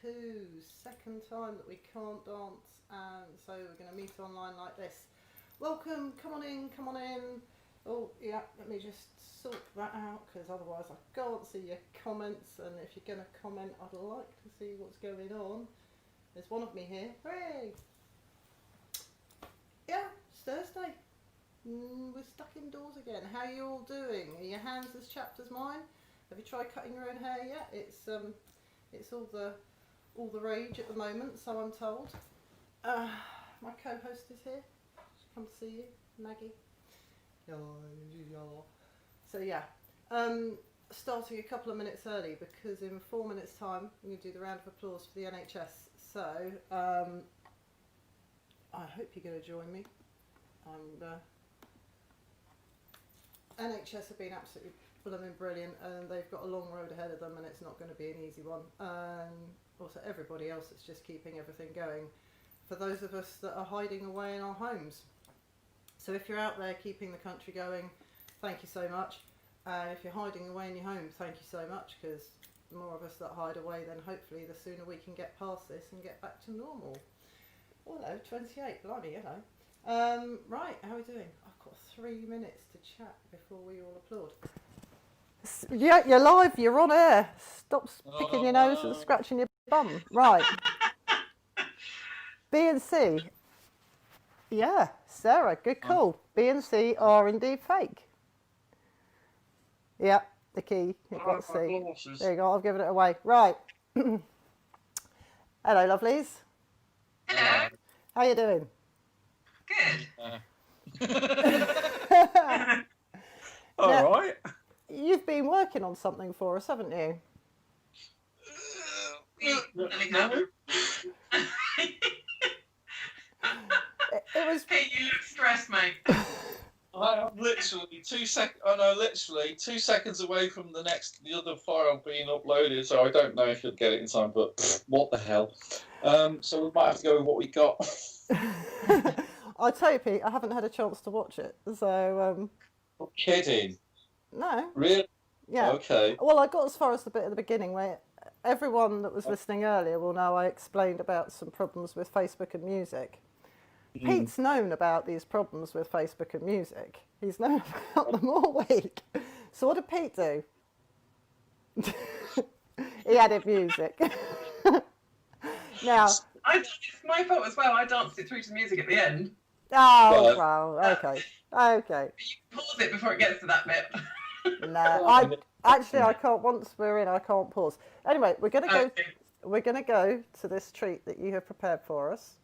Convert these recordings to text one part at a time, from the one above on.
2, second time that we can't dance, and so we're going to meet online like this. Welcome, come on in, come on in. Oh yeah, let me just sort that out because otherwise I can't see your comments, and if you're going to comment I'd like to see what's going on. There's one of me here. Hooray! Yeah, it's Thursday. We're stuck indoors again. How are you all doing? Are your hands as chapped as mine? Have you tried cutting your own hair yet? It's all the rage at the moment, so I'm told. My co-host is here. She'll come to see you, Maggie. So yeah, starting a couple of minutes early because in 4 minutes' time we're going to do the round of applause for the NHS. So I hope you're going to join me. NHS have been absolutely blooming brilliant, and they've got a long road ahead of them, and it's not going to be an easy one. Also, everybody else that's just keeping everything going. For those of us that are hiding away in our homes. So if you're out there keeping the country going, thank you so much. And if you're hiding away in your home, thank you so much, because the more of us that hide away, then hopefully the sooner we can get past this and get back to normal. Oh no, 28, blimey, hello. Right, how are we doing? I've got 3 minutes to chat before we all applaud. Yeah, you're live, you're on air. Stop picking your nose and scratching your bum. Right. B and C. Yeah, Sarah, good call. B and C are indeed fake. Yeah, the key. You've got C. There you go, I've given it away. Right. Hello, lovelies. Hello. How you doing? Good. All right. You've been working on something for us, haven't you? No. It was. Hey, you look stressed, mate. I am literally 2 seconds. Oh no, literally 2 seconds away from the other file being uploaded. So I don't know if you'll get it in time, but what the hell? So we might have to go with what we got. I tell you, Pete, I haven't had a chance to watch it, so. You're kidding? No. Really? Yeah. Okay. Well, I got as far as the bit at the beginning where everyone that was listening earlier will know I explained about some problems with Facebook and music. Pete's known about these problems with Facebook and music. He's known about them all week. So what did Pete do? He added music. Now, It's my fault as well. I danced it through to the music at the end. oh, well, okay. Okay. You can pause it before it gets to that bit. No, I can't. Once we're in, I can't pause. Anyway, we're gonna go. Okay. We're gonna go to this treat that you have prepared for us.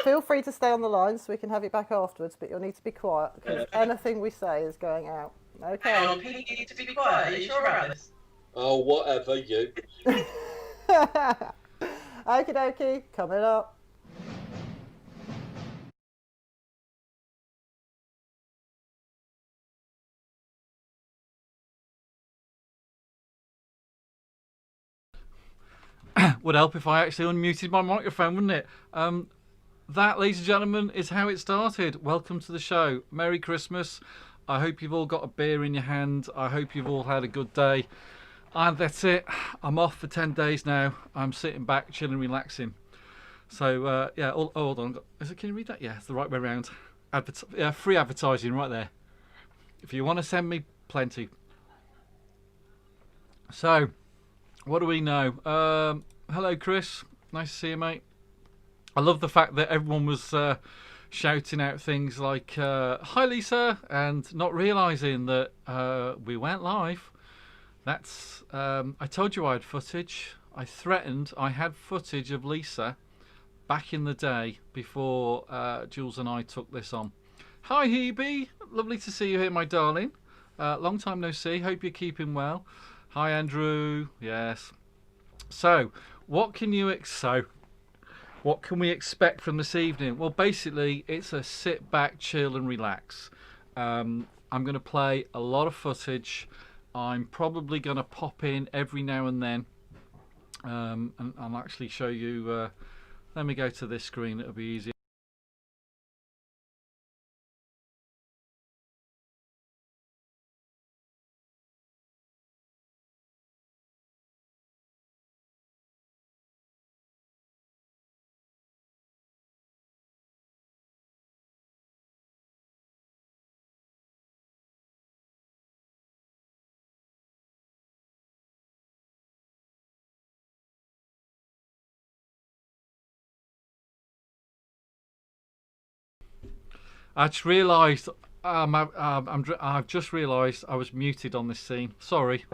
Feel free to stay on the line so we can have you back afterwards, but you'll need to be quiet because anything we say is going out. Okay. Hang on, Pete, you need to be quiet. Are you sure about this? Oh, whatever you. Okie dokie, coming up. Would help if I actually unmuted my microphone, wouldn't it? That, ladies and gentlemen, is how it started. Welcome to the show. Merry Christmas. I hope you've all got a beer in your hand. I hope you've all had a good day. And that's it. I'm off for 10 days now. I'm sitting back, chilling, relaxing. So, yeah, hold on. Can you read that? Yeah, it's the right way around. Free advertising right there. If you want to send me, plenty. So, what do we know? Hello, Chris. Nice to see you, mate. I love the fact that everyone was shouting out things like, hi, Lisa, and not realising that we went live. That's, I told you I had footage. I threatened I had footage of Lisa back in the day before Jules and I took this on. Hi, Hebe. Lovely to see you here, my darling. Long time no see. Hope you're keeping well. Hi, Andrew. Yes. So, what can we expect from this evening? Well, basically, it's a sit back, chill, and relax. I'm going to play a lot of footage. I'm probably going to pop in every now and then, and I'll actually show you. Let me go to this screen. It'll be easier. I just realised. I've just realised I was muted on this scene. Sorry.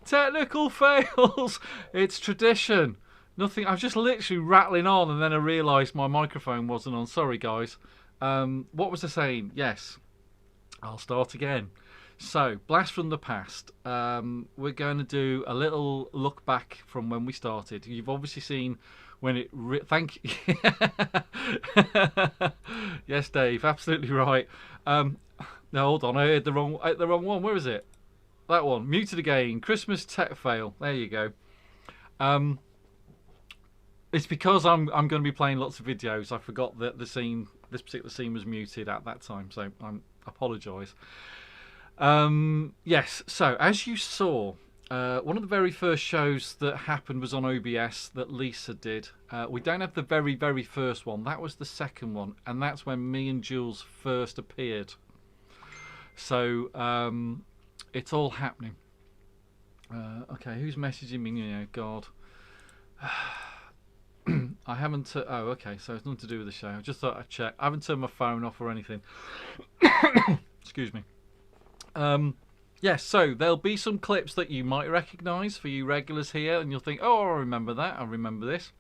Technical fails. It's tradition. Nothing. I was just literally rattling on, and then I realised my microphone wasn't on. Sorry, guys. What was I saying? Yes. I'll start again. So, Blast from the Past. We're going to do a little look back from when we started. You've obviously seen when it. Thank you. Yes, Dave. Absolutely right. No, hold on. I heard the wrong one. Where is it? That one. Muted again. Christmas tech fail. There you go. It's because I'm going to be playing lots of videos. I forgot that this particular scene was muted at that time, so I apologise. Yes, so as you saw, one of the very first shows that happened was on OBS that Lisa did. We don't have the very, very first one. That was the second one, and that's when me and Jules first appeared. So it's all happening. Okay, who's messaging me now? God. I haven't. Oh, okay. So it's nothing to do with the show. I just thought I'd check. I haven't turned my phone off or anything. Excuse me. Yes. So there'll be some clips that you might recognise for you regulars here, and you'll think, "Oh, I remember that. I remember this."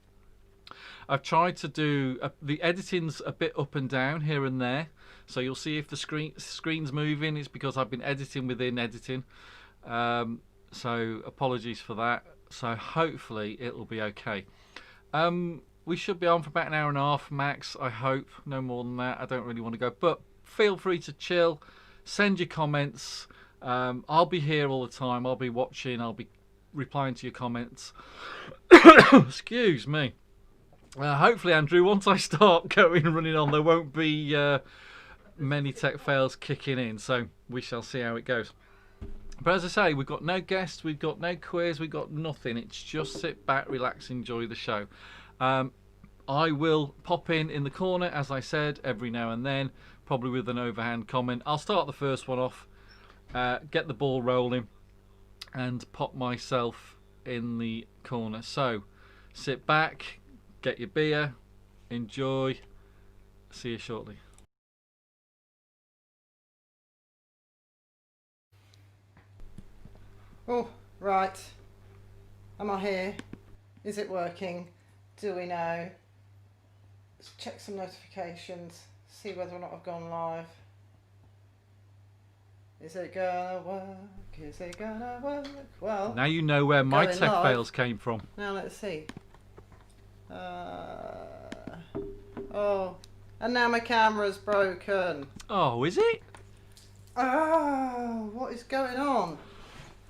I've tried to do the editing's a bit up and down here and there, so you'll see if the screen's moving. It's because I've been editing within editing. So apologies for that. So hopefully it'll be okay. We should be on for about an hour and a half max, I hope. No more than that. I don't really want to go. But feel free to chill. Send your comments. I'll be here all the time. I'll be watching. I'll be replying to your comments. Excuse me. Hopefully, Andrew, once I start going and running on, there won't be many tech fails kicking in. So we shall see how it goes. But as I say, we've got no guests, we've got no quiz, we've got nothing. It's just sit back, relax, enjoy the show. I will pop in the corner, as I said, every now and then, probably with an overhand comment. I'll start the first one off, get the ball rolling, and pop myself in the corner. So, sit back, get your beer, enjoy. See you shortly. Oh, right. Am I here? Is it working? Do we know? Let's check some notifications. See whether or not I've gone live. Is it gonna work? Is it gonna work? Well, now you know where my going tech live. fails came from. Now let's see. Oh, and now my camera's broken. Oh, is it? Oh, what is going on?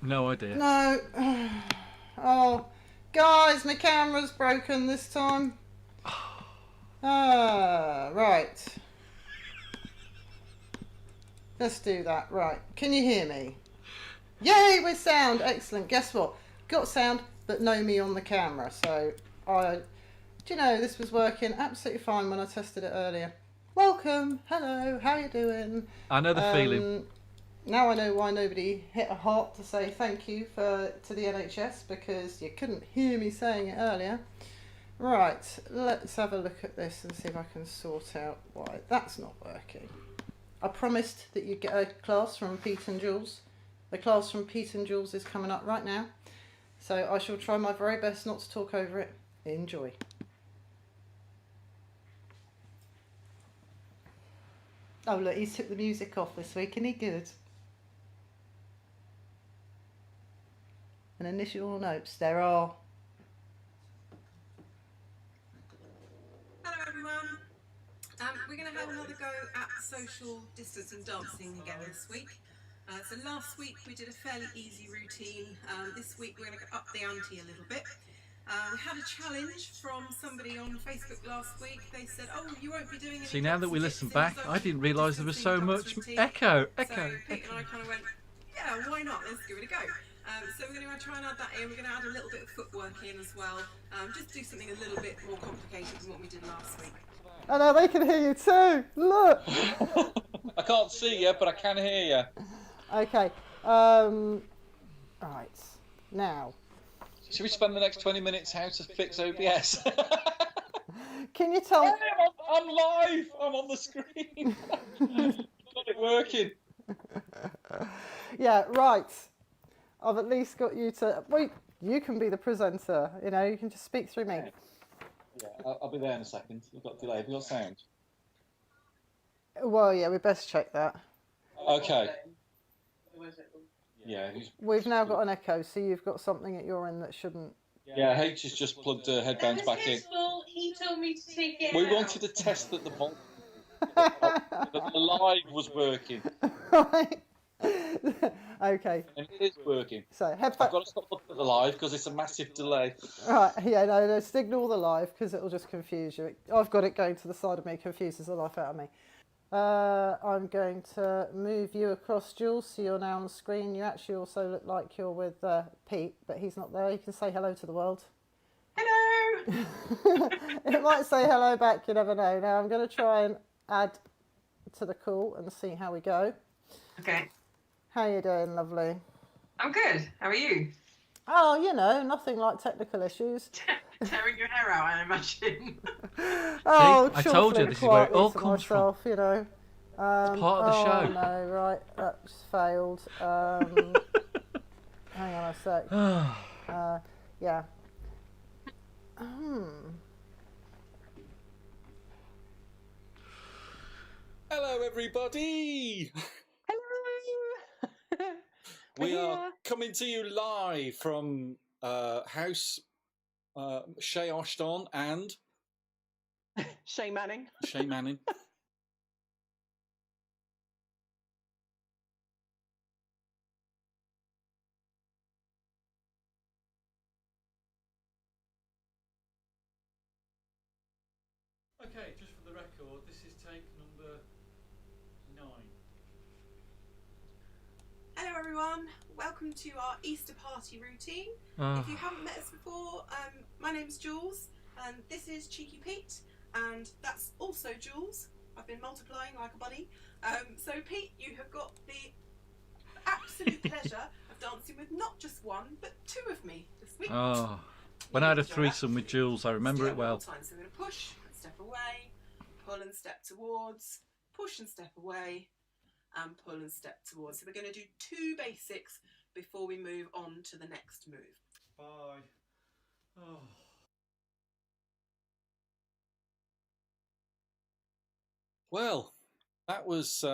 No idea. No. Oh, guys, my camera's broken this time. Right. Let's do that. Right. Can you hear me? Yay, with sound. Excellent. Guess what? Got sound, but no me on the camera. So, do you know, this was working absolutely fine when I tested it earlier. Welcome. Hello. How you doing? I know the feeling. Now I know why nobody hit a heart to say thank you to the NHS, because you couldn't hear me saying it earlier. Right, let's have a look at this and see if I can sort out why that's not working. I promised that you'd get a class from Pete and Jules. The class from Pete and Jules is coming up right now, so I shall try my very best not to talk over it. Enjoy. Oh look, he took the music off this week, isn't he good? And initial notes, there are. Hello everyone. We're going to have another go at social distancing dancing again this week. So last week we did a fairly easy routine. This week we're going to up the ante a little bit. We had a challenge from somebody on Facebook last week. They said, "Oh, you won't be doing any." See, now that we listen back, social I didn't realise there was so much distancing echo. So Pete and I kind of went, "Yeah, why not? Let's give it a go." So we're going to try and add that in. We're going to add a little bit of footwork in as well. Just do something a little bit more complicated than what we did last week. Oh no, they can hear you too. Look. I can't see you, but I can hear you. Okay. Right. Now. Should we spend the next 20 minutes how to fix OBS? Can you tell? I'm live. I'm on the screen. Got it working. Yeah, right. I've at least got you to. Wait, you can be the presenter. You know, you can just speak through me. Yeah, I'll be there in a second. We've got delay. Have you got sound? Well, yeah, we best check that. Okay. Yeah. We've now got an echo, so you've got something at your end that shouldn't. Yeah, H has just plugged her headphones back in. He told me to take it We out. wanted to test that the live was working. Right. Okay. And it is working. So I've headphones. got to stop looking at the live because it's a massive delay. Right. Yeah. No. Signal the live because it'll just confuse you. I've got it going to the side of me. Confuses the life out of me. I'm going to move you across, Jules, so you're now on the screen. You actually also look like you're with Pete, but he's not there. You can say hello to the world. Hello. It might say hello back, you never know. Now I'm going to try and add to the call and see how we go. Okay. How you doing, lovely? I'm good. How are you? Oh, you know, nothing like technical issues. Tearing your hair out, I imagine. Oh, I told you this is where it all comes from. You know. It's part of the show. Oh no, right, that just failed. Hang on a sec. Yeah. Hello, everybody. Hello. We are coming to you live from House Shay Ashton and Shay Manning. Shay Manning. Okay, just for the record, this is take number 9. Hello everyone, welcome to our Easter party routine. If you haven't met us before, my name's Jules and this is Cheeky Pete and that's also Jules. I've been multiplying like a bunny. So Pete, you have got the absolute pleasure of dancing with not just one but 2 of me this week. Oh, when I had a threesome with Jules, I remember it well. So we're going to push and step away, pull and step towards, push and step away, and pull and step towards. So we're going to do 2 basics before we move on to the next move. Bye. Oh. Well, that was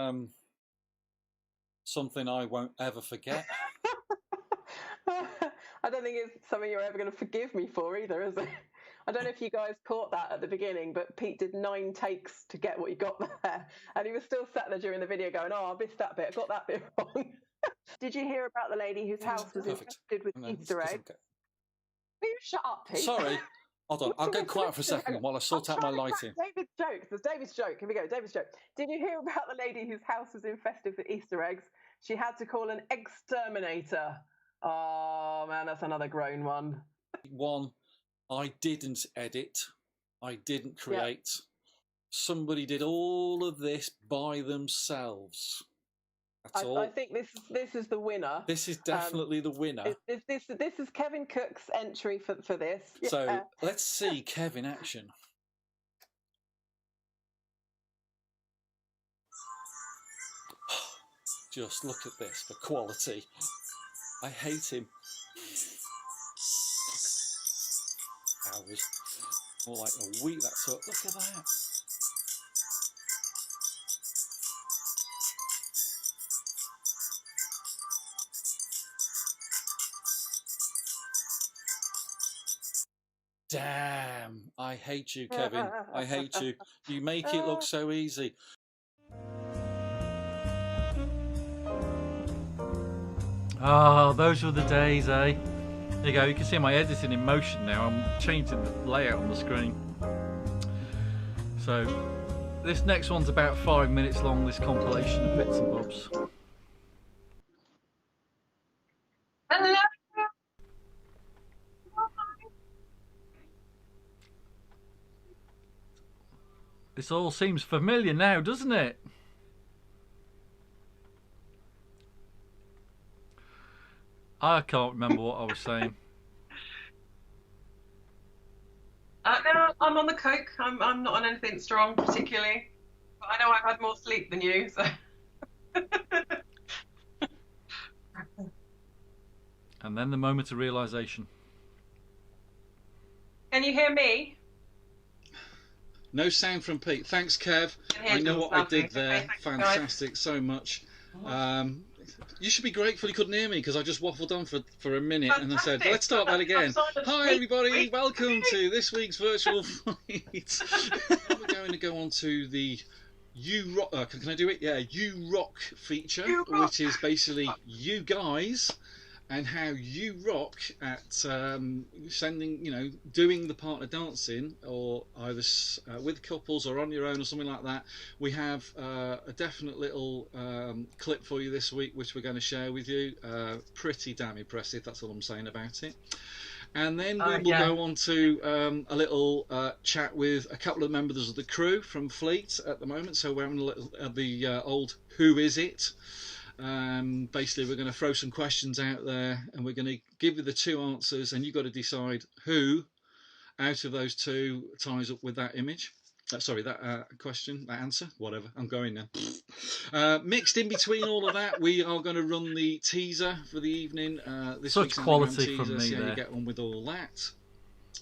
something I won't ever forget. I don't think it's something you're ever going to forgive me for either, is it? I don't know if you guys caught that at the beginning, but Pete did 9 takes to get what he got there. And he was still sat there during the video going, oh, I missed that bit, I got that bit wrong. Did you hear about the lady whose house was infested with Easter eggs? Will you shut up, Pete? Sorry. Hold on, I'll go quiet for a second while I sort out my lighting. David's joke. There's David's joke. Here we go. David's joke. Did you hear about the lady whose house was infested with Easter eggs? She had to call an exterminator. Oh man, that's another grown one. One, I didn't edit. I didn't create. Somebody did all of this by themselves. That's all. I think this is the winner. This is definitely the winner. This is Kevin Cook's entry for this. So let's see Kevin action. Just look at this, the quality. I hate him. Hours. More like a week, that's up. Look at that. Damn, I hate you, Kevin. I hate you. You make it look so easy. Oh, those were the days, eh? There you go, you can see my editing in motion now. I'm changing the layout on the screen. So, this next one's about 5 minutes long, this compilation of bits and bobs. Hello. This all seems familiar now, doesn't it? I can't remember what I was saying. No, I'm on the coke. I'm not on anything strong particularly. But I know I've had more sleep than you, so. And then the moment of realization. Can you hear me? No sound from Pete. Thanks, Kev. Can hear I know you, what I lovely. did there. Okay, thanks, guys. Fantastic, so much. You should be grateful you couldn't hear me because I just waffled on for a minute and I said, Fantastic. let's start that again. Silence. Hi, everybody. Welcome to this week's virtual fight. We're going to go on to the You Rock. Can I do it? Yeah, You Rock feature, You Rock. which is basically you guys and how you rock at sending, doing the partner dancing, or either with couples or on your own or something like that. We have a definite little clip for you this week, which we're going to share with you. Pretty damn impressive, that's all I'm saying about it. And then we will go on to a little chat with a couple of members of the crew from Fleet at the moment. So we're having a little the old Who Is It? Basically, we're going to throw some questions out there and we're going to give you the two answers, and you've got to decide who out of those two ties up with that image. That question, that answer, whatever. I'm going now. Mixed in between all of that, we are going to run the teaser for the evening. This Such week's quality teaser, from me see how there. you get on with all that.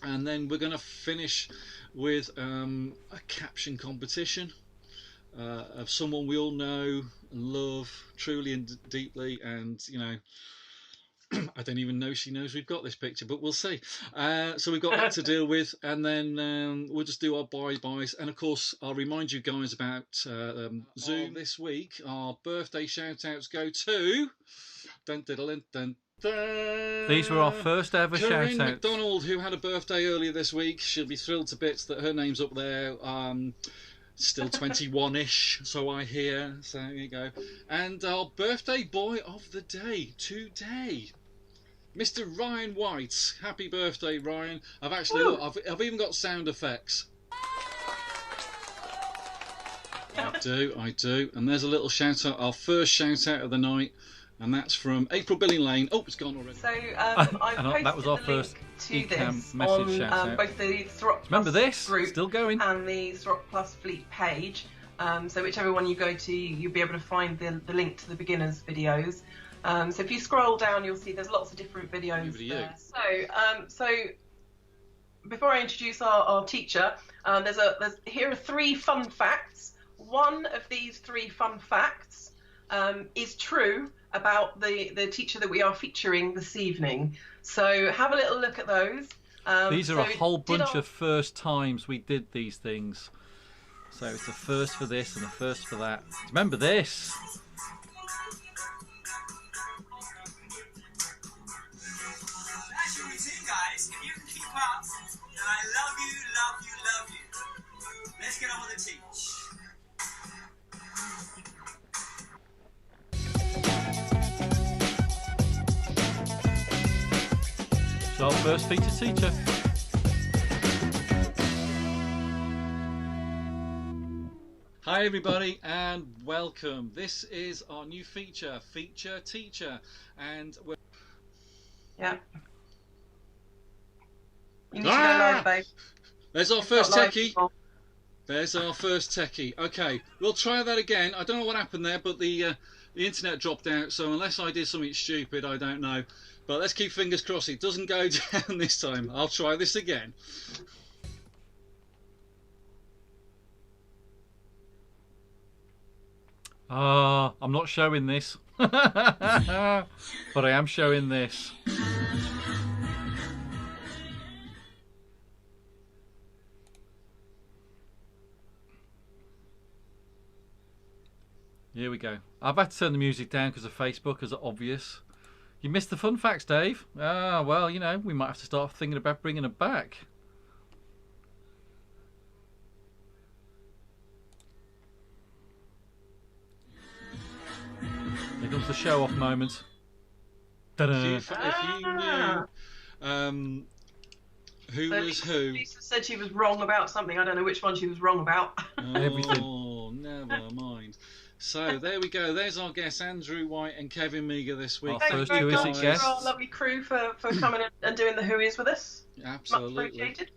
And then we're going to finish with a caption competition of someone we all know and love truly and deeply, and I don't even know she knows we've got this picture, but we'll see. So we've got that to deal with, and then we'll just do our bye-byes. And of course, I'll remind you guys about Zoom this week. Our birthday shout-outs go to... Dun, dun, dun, dun, dun. These were our first ever Corinne shout-outs. McDonald, who had a birthday earlier this week. She'll be thrilled to bits that her name's up there. Still 21-ish, so I hear. So there you go. And our birthday boy of the day today, Mr. Ryan White. Happy birthday, Ryan. I've actually, look, I've even got sound effects. I do. And there's a little shout out, our first shout out of the night, and that's from April Billing Lane. Oh, it's gone already. So I've posted that was our the first link to Ecam this message on shout out. both the Ceroc Remember Plus this? group Still going. and the Ceroc Plus Fleet page. So whichever one you go to, you'll be able to find the link to the beginners videos. So if you scroll down, you'll see there's lots of different videos there. So before I introduce our teacher, here are 3 fun facts. One of these 3 fun facts is true about the teacher that we are featuring this evening. So have a little look at those. These are a whole bunch of first times we did these things. So it's a first for this and a first for that. Remember this? That's your routine, guys. If you can keep up, then I love you, love you, love you. Let's get on with the teach. So our first feature teacher. Hi everybody and welcome. This is our new feature teacher, and we're... Yeah. You need to go live, babe. There's our It's first not live, techie. people. There's our first techie. Okay, we'll try that again. I don't know what happened there, but the internet dropped out, so unless I did something stupid, I don't know. But let's keep fingers crossed it doesn't go down this time. I'll try this again. I'm not showing this. But I am showing this. Here we go. I've had to turn the music down because of Facebook, as obvious. You missed the fun facts, Dave. Well, we might have to start thinking about bringing it back. Here comes the show-off moment. Ta-da. If you knew who So was who... Lisa said she was wrong about something. I don't know which one she was wrong about. Everything. Oh, never mind. So there we go. There's our guests, Andrew White and Kevin Meager this week. Our Thank first you very Who Is It much guests. for our lovely crew for coming and doing the Who Is with us. Much Absolutely. appreciated.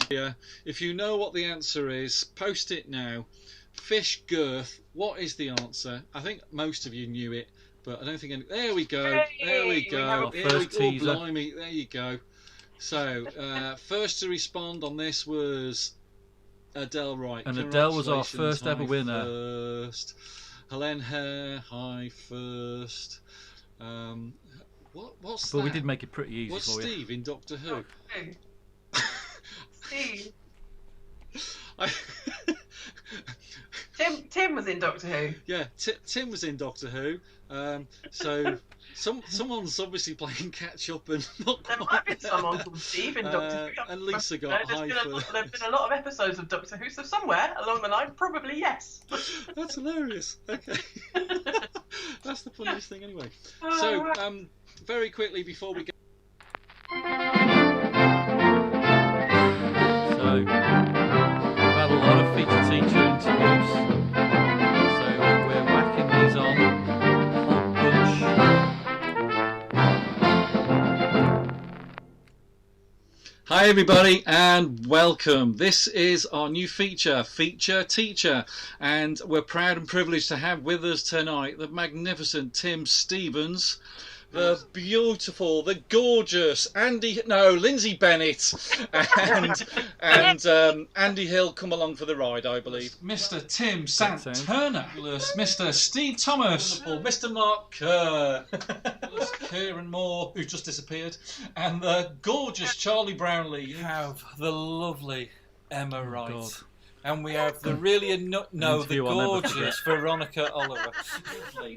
Yeah, if you know what the answer is, post it now. Fish girth. What is the answer? I think most of you knew it, but I don't think any... There we go. There we Hey, go. we Here have we a go. Oh, blimey. There you go. So, first to respond on this was Adele Wright. And Adele was our Congratulations, first ever high winner. First. Helene Hare, high first. What's But that? we did make it pretty easy What's for you. Steve in Doctor Who? Steve. I... Tim was in Doctor Who. Yeah, Tim was in Doctor Who. So someone's obviously playing catch up and not There quite might be there. someone called Steve in Doctor Who. And Lisa got high first. There've been a lot of episodes of Doctor Who, so somewhere along the line, probably yes. That's hilarious. Okay. That's the funniest thing anyway. Oh, So, right. very quickly before we go. So, we've had a lot of feature teacher interviews. So, we're whacking these on. Whole bunch. Hi everybody and welcome. This is our new feature teacher, and we're proud and privileged to have with us tonight the magnificent Tim Stevens, the beautiful, the gorgeous Lindsay Bennett, and Andy Hill come along for the ride, I believe. Mr. Tim Turner, Mr. Steve Thomas, Mr. Mark Kerr, Kieran Moore, who just disappeared, and the gorgeous Charlie Brownlee. We have the lovely Emma Wright. God. And we have the really the interview I'll never gorgeous Veronica Oliver.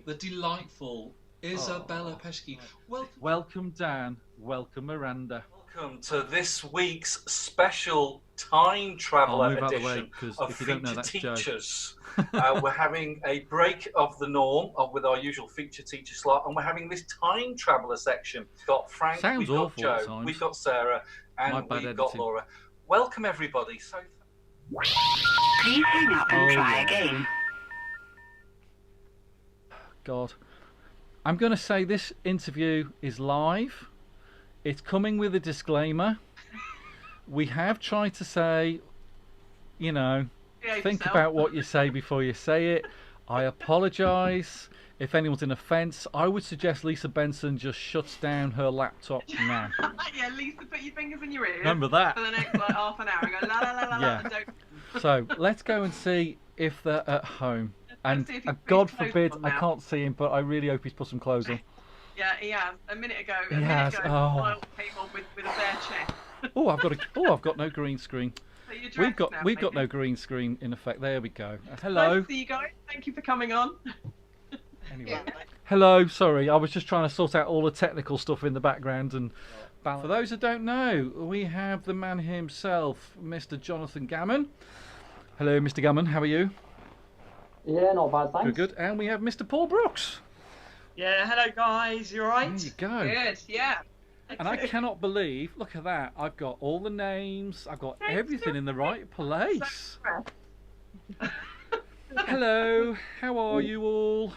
The delightful Isabella Pesci. Welcome Dan, welcome Miranda. Welcome to this week's special time traveller I'll move out of the way, edition 'cause of if you don't know, Feature that's Joe. Teachers. We're having a break of the norm with our usual feature teacher slot, and we're having this time traveller section. We've got Frank, Sounds we've got awful at Joe, times. we've got Sarah, My and bad we've got editing. Laura. Welcome everybody. So Please hang up and try again. God. I'm going to say this interview is live. It's coming with a disclaimer. We have tried to say, think about what you say before you say it. I apologise if anyone's in offence. I would suggest Lisa Benson just shuts down her laptop now. Yeah, Lisa, put your fingers in your ears. Remember that? For the next half an hour and go la la la la la. Yeah. And don't... So let's go and see if they're at home. And see if he's put God his clothes forbid, on I now. can't see him, but I really hope he's put some clothes on. Yeah, he has. A minute ago, He has, oh. Lyle came on with a bare chest. I've got no green screen. So you're dressed now, We've got maybe? no green screen in effect. There we go. Nice Hello. to see you guys. Thank you for coming on. Anyway. Hello. Sorry, I was just trying to sort out all the technical stuff in the background and. For those that don't know, we have the man himself, Mr. Jonathan Gammon. Hello, Mr. Gammon. How are you? Yeah, not bad, thanks. Good. And we have Mr. Paul Brooks. Yeah, hello guys, you alright? There you go. Good, yeah. And I cannot believe, look at that, I've got all the names, I've got everything in the right place. Hello, how are you all?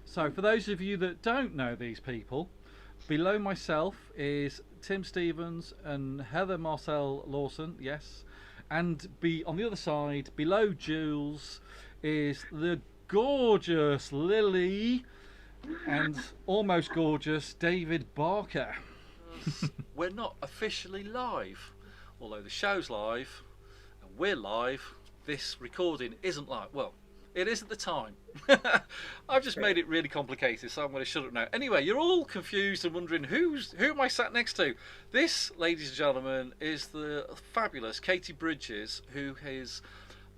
So, for those of you that don't know these people, below myself is Tim Stevens and Heather Marcel Lawson, yes. And on the other side, below Jules, is the gorgeous Lily and almost gorgeous David Barker. We're not officially live, although the show's live and we're live. This recording isn't live. Well, it is at the time. I've just made it really complicated, so I'm going to shut up now. Anyway, you're all confused and wondering who am I sat next to? This, ladies and gentlemen, is the fabulous Katie Bridges, who is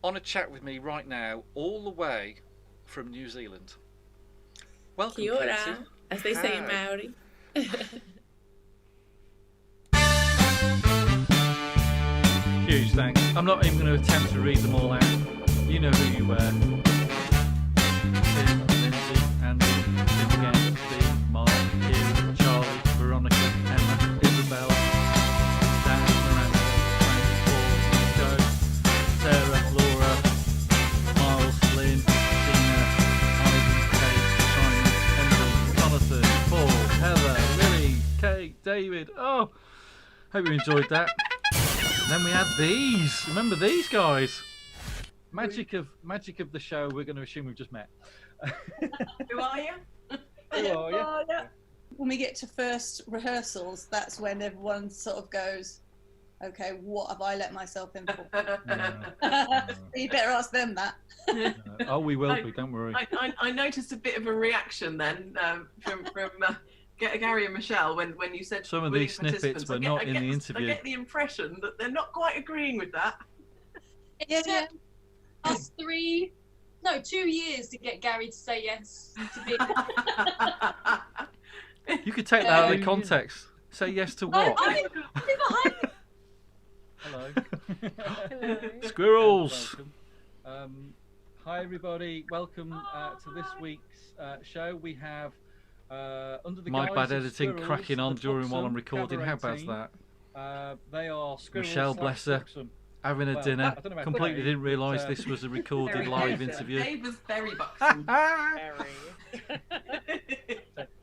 on a chat with me right now, all the way from New Zealand. Welcome, Kia ora, Katie. as they say in Hi. Maori. Huge thanks. I'm not even going to attempt to read them all out. You know who you were. Tim, Lindsay, Andy, Tim again, Steve, Mark, Kieran, Charlie, Veronica, Emma, Isabel, Dan, Miranda, Frank, Paul, Joe, Sarah, Laura, Miles, Lynn, Tina, Ivan, Kate, Simon, Emily, Jonathan, Paul, Heather, Lily, Kate, David. Oh, Hope you enjoyed that. And then we had these. Remember these guys? Magic of the show. We're going to assume we've just met. Who are you? Who are you? When we get to first rehearsals, that's when everyone sort of goes, okay, what have I let myself in for? You better ask them that. Oh, we will be, don't worry. I noticed a bit of a reaction then from Gary and Michelle when you said some of willing these snippets participants. were not in the interview. I get the impression that they're not quite agreeing with that. It took us 2 years to get Gary to say yes to being. You could take that out of context. Say yes to what? Hello. Hello. Squirrels. Hi everybody, welcome to this week's show. We have under the My guise bad of editing Squirrels, cracking on the during while I'm Foxham recording. How Cabaret bad's team. that? They are Squirrels. Michelle, bless her, having a dinner. I don't know about Completely Dave, didn't realise but, this was a recorded live interview. Dave was very buxom.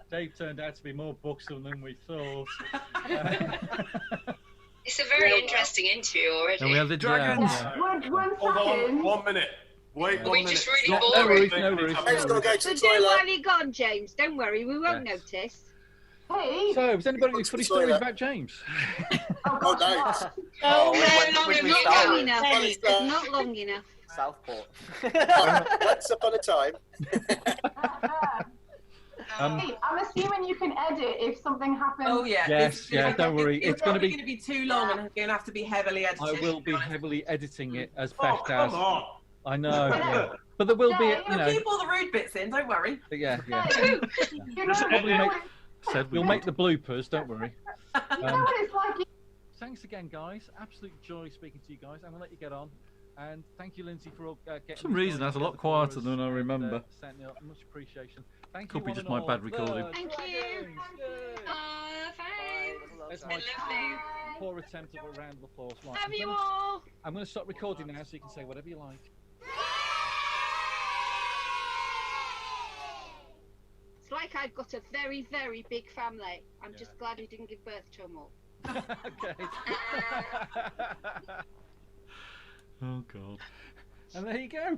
Dave turned out to be more buxom than we thought. It's a very interesting interview already. And we have the dragons. Hold on, 1 minute. Wait, Are 1 we minute. just really Not boring? everything. No worries. James got to go to So the do toilet. while you're gone, James. Don't worry, we won't notice. Hey. So, has anybody got any funny stories about James? Oh, no. Oh, When not long we enough. Funny It's stuff. not long enough. Southport. Once upon a time. Hey, I'm assuming you can edit if something happens. Oh yeah. Yes, yeah, don't worry. It's going to going to be too long and going to have to be heavily edited. I will be heavily editing it as Oh, best as. come on. I know, yeah. But there will be, you We'll know. keep all the rude bits in. Don't worry. Yeah, yeah. You know, Probably you know make, what Said we'll make the bloopers. Don't worry. you know what it's like. Thanks again, guys. Absolute joy speaking to you guys. I'm gonna let you get on. And thank you, Lindsay, for all, getting. For some reason, that's a lot quieter than I remember. Much appreciation. Thank Could you. be one just and my all. bad recording. Thank you. That's my poor attempt of a round of applause. Right, Have you all? I'm going to stop recording now, so you can say whatever you like. It's like I've got a very, very big family. I'm just glad he didn't give birth to them all. Okay. Oh God. And there you go.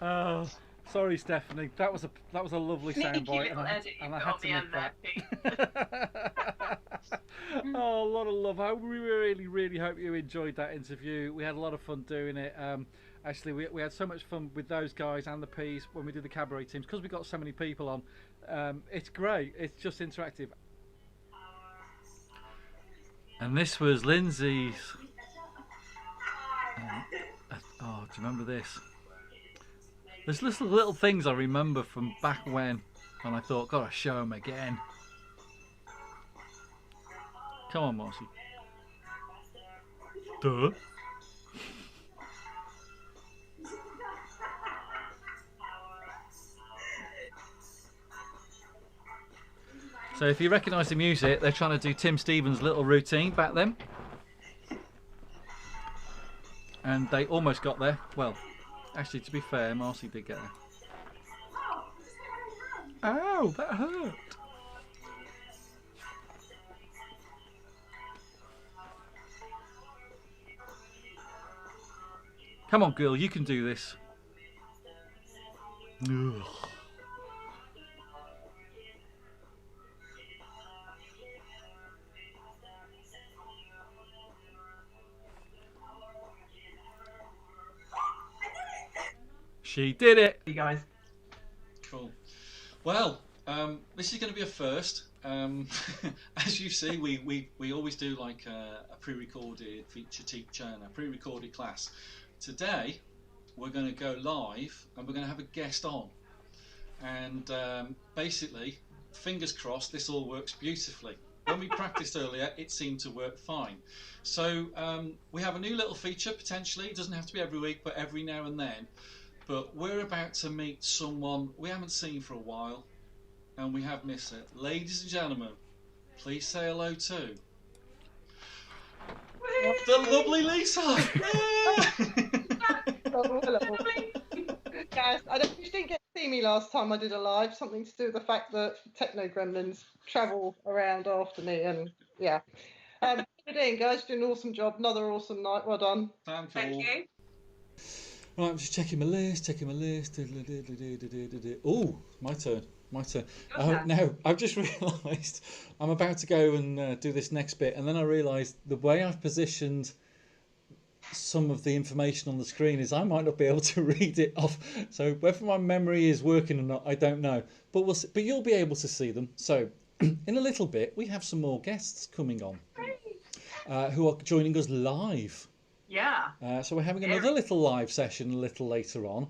Oh, sorry, Stephanie. That was a lovely soundbite, and I had to make that. Oh, a lot of love. I really hope you enjoyed that interview. We had a lot of fun doing it. Actually, we had so much fun with those guys and the Peas when we did the cabaret teams because we got so many people on. It's great. It's just interactive. And this was Lindsay's. Oh, do you remember this? There's little things I remember from back when, and I thought, gotta show them again. Come on, Marcy. Duh. So if you recognise the music, they're trying to do Tim Stevens' little routine back then. And they almost got there. Well, actually, to be fair, Marcy did get there. Ow, that hurt. Come on, girl, you can do this. Ugh. She did it. You guys. Cool. Well, this is going to be a first. As you see, we always do like a pre-recorded feature teacher and a pre-recorded class. Today, we're going to go live and we're going to have a guest on. And basically, fingers crossed, this all works beautifully. When we practiced earlier, it seemed to work fine. So we have a new little feature potentially. It doesn't have to be every week, but every now and then. But we're about to meet someone we haven't seen for a while, and we have missed it. Ladies and gentlemen, please say hello to the lovely Lisa. Yes, I don't, you didn't get to see me last time I did a live. Something to do with the fact that Techno Gremlins travel around after me and Yeah. Dean, guys, doing an awesome job. Another awesome night. Well done. Thank you. Right, I'm just checking my list. Oh, my turn. Now, I've just realised I'm about to go and do this next bit, and then I realised the way I've positioned some of the information on the screen is I might not be able to read it off. So whether my memory is working or not, I don't know. But but you'll be able to see them. So in a little bit, we have some more guests coming on who are joining us live. Yeah. So we're having another little live session a little later on,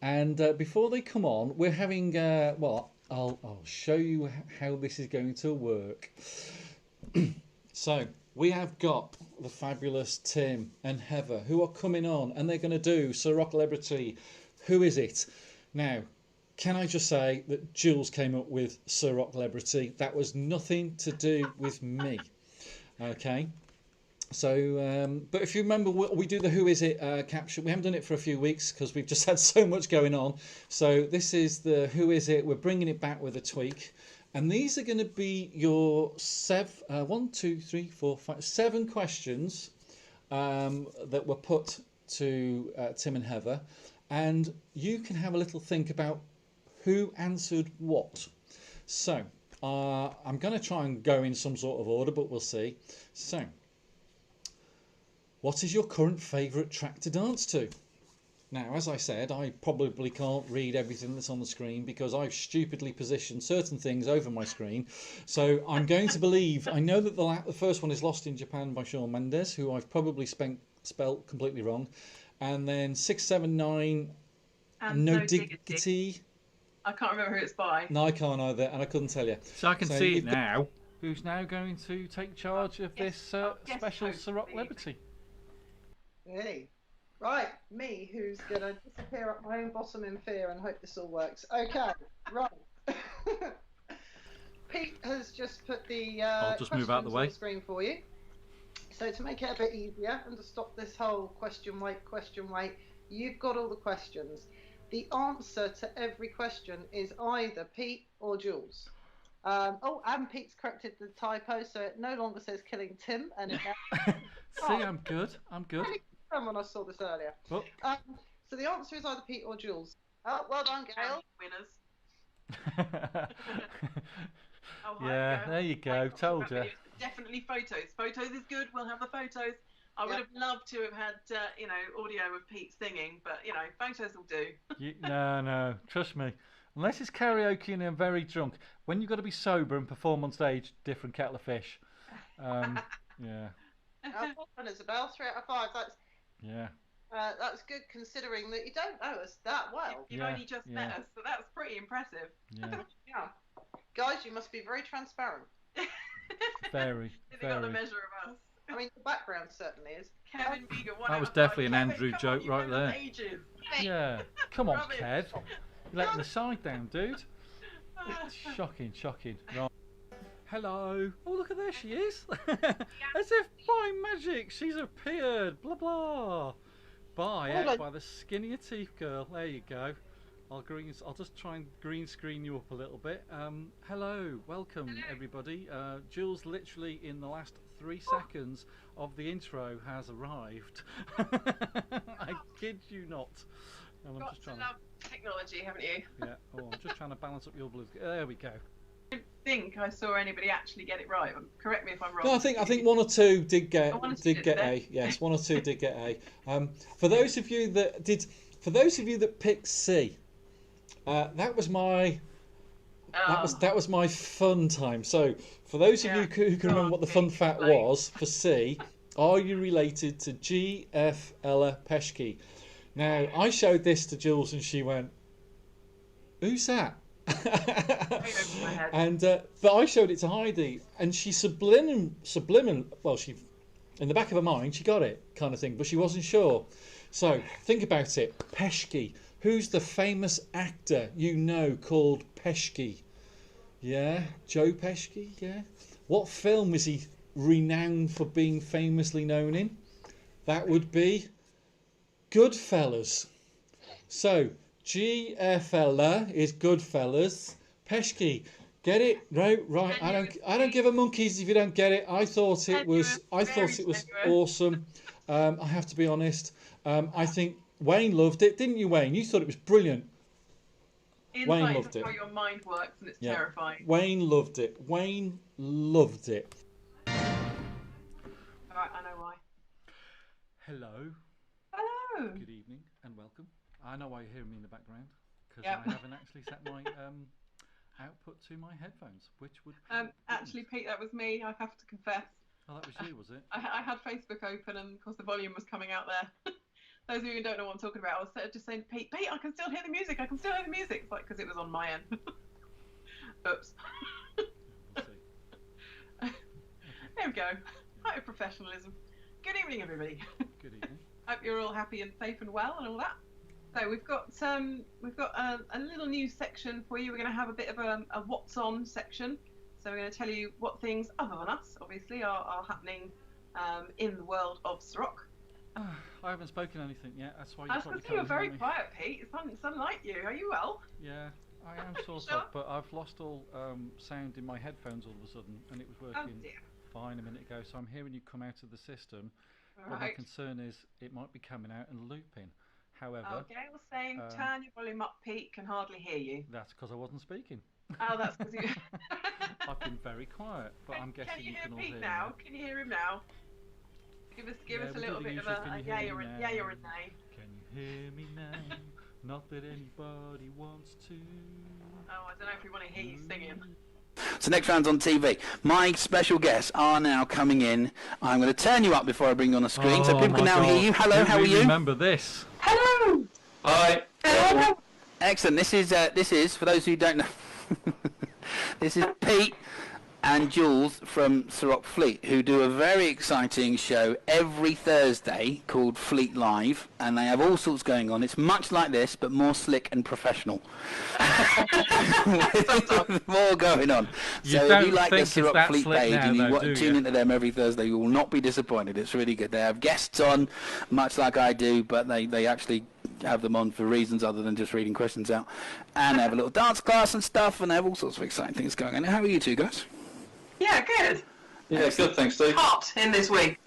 and before they come on, we're having I'll show you how this is going to work. So we have got the fabulous Tim and Heather who are coming on, and they're going to do Ceroc Celebrity. Who is it? Now, can I just say that Jules came up with Ceroc Celebrity? That was nothing to do with me. Okay. So, but if you remember, we do the Who Is It caption. We haven't done it for a few weeks because we've just had so much going on. So this is the Who Is It. We're bringing it back with a tweak. And these are going to be your 7 questions that were put to Tim and Heather. And you can have a little think about who answered what. So I'm going to try and go in some sort of order, but we'll see. So, what is your current favourite track to dance to? Now, as I said, I probably can't read everything that's on the screen because I've stupidly positioned certain things over my screen. So I'm going to believe, I know that the first one is Lost in Japan by Shawn Mendes, who I've probably spelt completely wrong. And then 6, 7, 9, and No Diggity. I can't remember who it's by. No, I can't either, and I couldn't tell you. So I can see it now. Who's now going to take charge of this special Ceroc Celebrity? Hey. Right, me, who's going to disappear up my own bottom in fear and hope this all works. Okay, right. Pete has just put the I'll just move out the way. On the screen for you. So to make it a bit easier and to stop this whole question wait, you've got all the questions. The answer to every question is either Pete or Jules. And Pete's corrected the typo, so it no longer says killing Tim. And it See, I'm good. When I saw this earlier. Oh. So the answer is either Pete or Jules. Oh, well done, Gail. Winners. Yeah, there you go. Told you. Definitely photos. Photos is good. We'll have the photos. I would have loved to have had, audio of Pete singing, but photos will do. No. Trust me. Unless it's karaoke and I'm very drunk. When you've got to be sober and perform on stage, different kettle of fish. Yeah. Isabel, 3 out of 5. That's good considering that you don't know us that well. You've only just met us, so that's pretty impressive. Yeah. Guys, you must be very transparent. Very. Got the measure of us. I mean, the background certainly is. Kevin Beager, that was definitely an Andrew joke right there. Ages. Yeah. Come on, Kev. You're letting the side down, dude. Shocking. Right. Hello. Oh, look at there she is. As if by magic she's appeared. Blah, blah. By the skinnier teeth girl. There you go. I'll just try and green screen you up a little bit. Hello. Welcome, everybody. Jules literally in the last 3 seconds of the intro has arrived. I kid you not. And I'm just trying to love technology, haven't you? Yeah. Oh, I'm just trying to balance up your blues. There we go. I don't think I saw anybody actually get it right. Correct me if I'm wrong. No, I think 1 or 2 did get A. Yes, 1 or 2 did get A. For those of you that picked C, that was my fun time. So for those of you who can remember what the fun fact was for C, are you related to G. F. Ella Peschke? Now I showed this to Jules and she went, "Who's that?" And but I showed it to Heidi and she well, she in the back of her mind she got it kind of thing, but she wasn't sure. So think about it. Peschke. Who's the famous actor called Peschke? Yeah, Joe Peschke. Yeah. What film is he renowned for being famously known in? That would be Goodfellas. So GFL is Goodfellas. Peschke. Get it? No, right. I don't give a monkeys if you don't get it. I thought it was awesome. I have to be honest. I think Wayne loved it, didn't you, Wayne? You thought it was brilliant. Wayne loved it. How your mind works, and it's terrifying. Wayne loved it. Wayne loved it. Right, I know why. Hello. Hello. Good evening and welcome. I know why you're hearing me in the background because I haven't actually set my output to my headphones, which would actually, Pete, that was me. I have to confess. Oh, that was you, was it? I had Facebook open, and of course the volume was coming out there. Those of you who don't know what I'm talking about, I was just saying to Pete, I can still hear the music. I can still hear the music. It's like because it was on my end. Oops. There we go. Height of professionalism. Good evening, everybody. Good evening. Hope you're all happy and safe and well and all that. So we've got a little new section for you. We're going to have a bit of a what's on section. So we're going to tell you what things other than us, obviously, are happening in the world of Ceroc. I haven't spoken anything yet. That's why I was going to say you're very quiet, Pete. It's unlike you. Are you well? Yeah, I am sort of, but I've lost all sound in my headphones all of a sudden, and it was working fine a minute ago. So I'm hearing you come out of the system. Right. But my concern is it might be coming out and looping. However, okay, we're saying turn your volume up, Pete. Can hardly hear you. That's because I wasn't speaking. Oh, that's because you. I've been very quiet, but I'm guessing you can all hear Pete me now. Can you hear him now? Give us a little bit of a yay or a nay. Can you hear me now? Not that anybody wants to. Oh, I don't know if we want to hear you singing. So next round's on TV. My special guests are now coming in. I'm going to turn you up before I bring you on the screen so people can now hear you. Hello, how are you? Remember this. Hello. Hi. Hello. Excellent. This is for those who don't know. This is Pete and Jules from Ceroc Fleet, who do a very exciting show every Thursday called Fleet Live, and they have all sorts going on. It's much like this, but more slick and professional. More going on. So if you like the Ceroc Fleet page and you tune into them every Thursday, you will not be disappointed. It's really good. They have guests on, much like I do, but they actually have them on for reasons other than just reading questions out. And they have a little dance class and stuff, and they have all sorts of exciting things going on. How are you two guys? Yeah, good. Yeah, good, thanks, Steve. Hot in this week.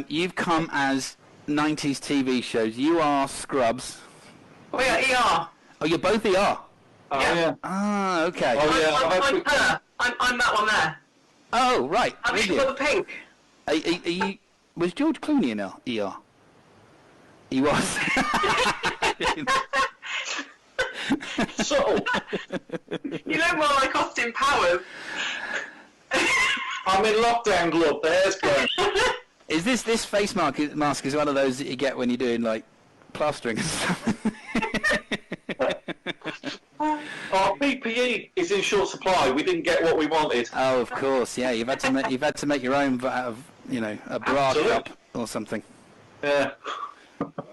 You've come as 90s TV shows. You are Scrubs. We are ER. Oh, you're both ER? Oh, yeah. Ah, okay. Oh, yeah. I'm her. I'm that one there. Oh, right. I've even got the pink. Are you, was George Clooney in ER? He was. Subtle. You know more like Austin Powers. I'm in lockdown glove. The hair's going. Is this face mask is one of those that you get when you're doing like plastering and stuff? Our PPE is in short supply. We didn't get what we wanted. Oh, of course, yeah. You've had to make your own out of a bra cup or something. Yeah.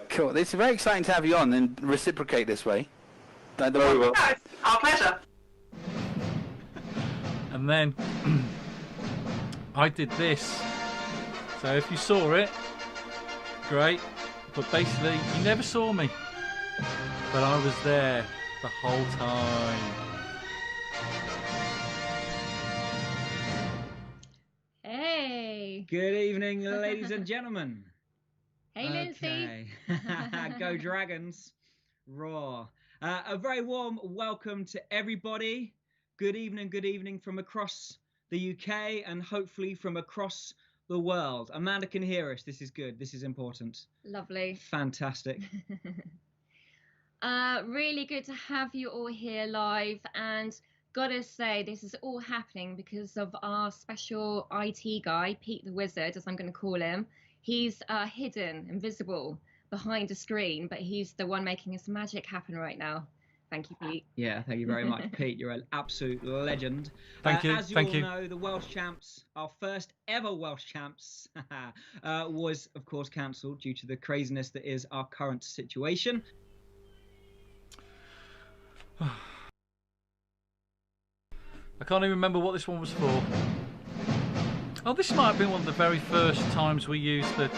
Cool. It's very exciting to have you on and reciprocate this way. Very well. No, it's our pleasure. And then I did this. So if you saw it, great. But basically, you never saw me. But I was there the whole time. Hey. Good evening, ladies and gentlemen. Hey, Lindsay. Go Dragons. Raw. A very warm welcome to everybody. Good evening from across the UK and hopefully from across the world. Amanda can hear us. This is good. This is important. Lovely. Fantastic. Really good to have you all here live, and gotta say this is all happening because of our special IT guy, Pete the Wizard, as I'm going to call him. He's hidden, invisible behind a screen, but he's the one making this magic happen right now. Thank you, Pete. Yeah, thank you very much, Pete. You're an absolute legend. Thank you. As you all know, the Welsh Champs, our first ever Welsh Champs, was, of course, cancelled due to the craziness that is our current situation. I can't even remember what this one was for. Oh, this might have been one of the very first times we used the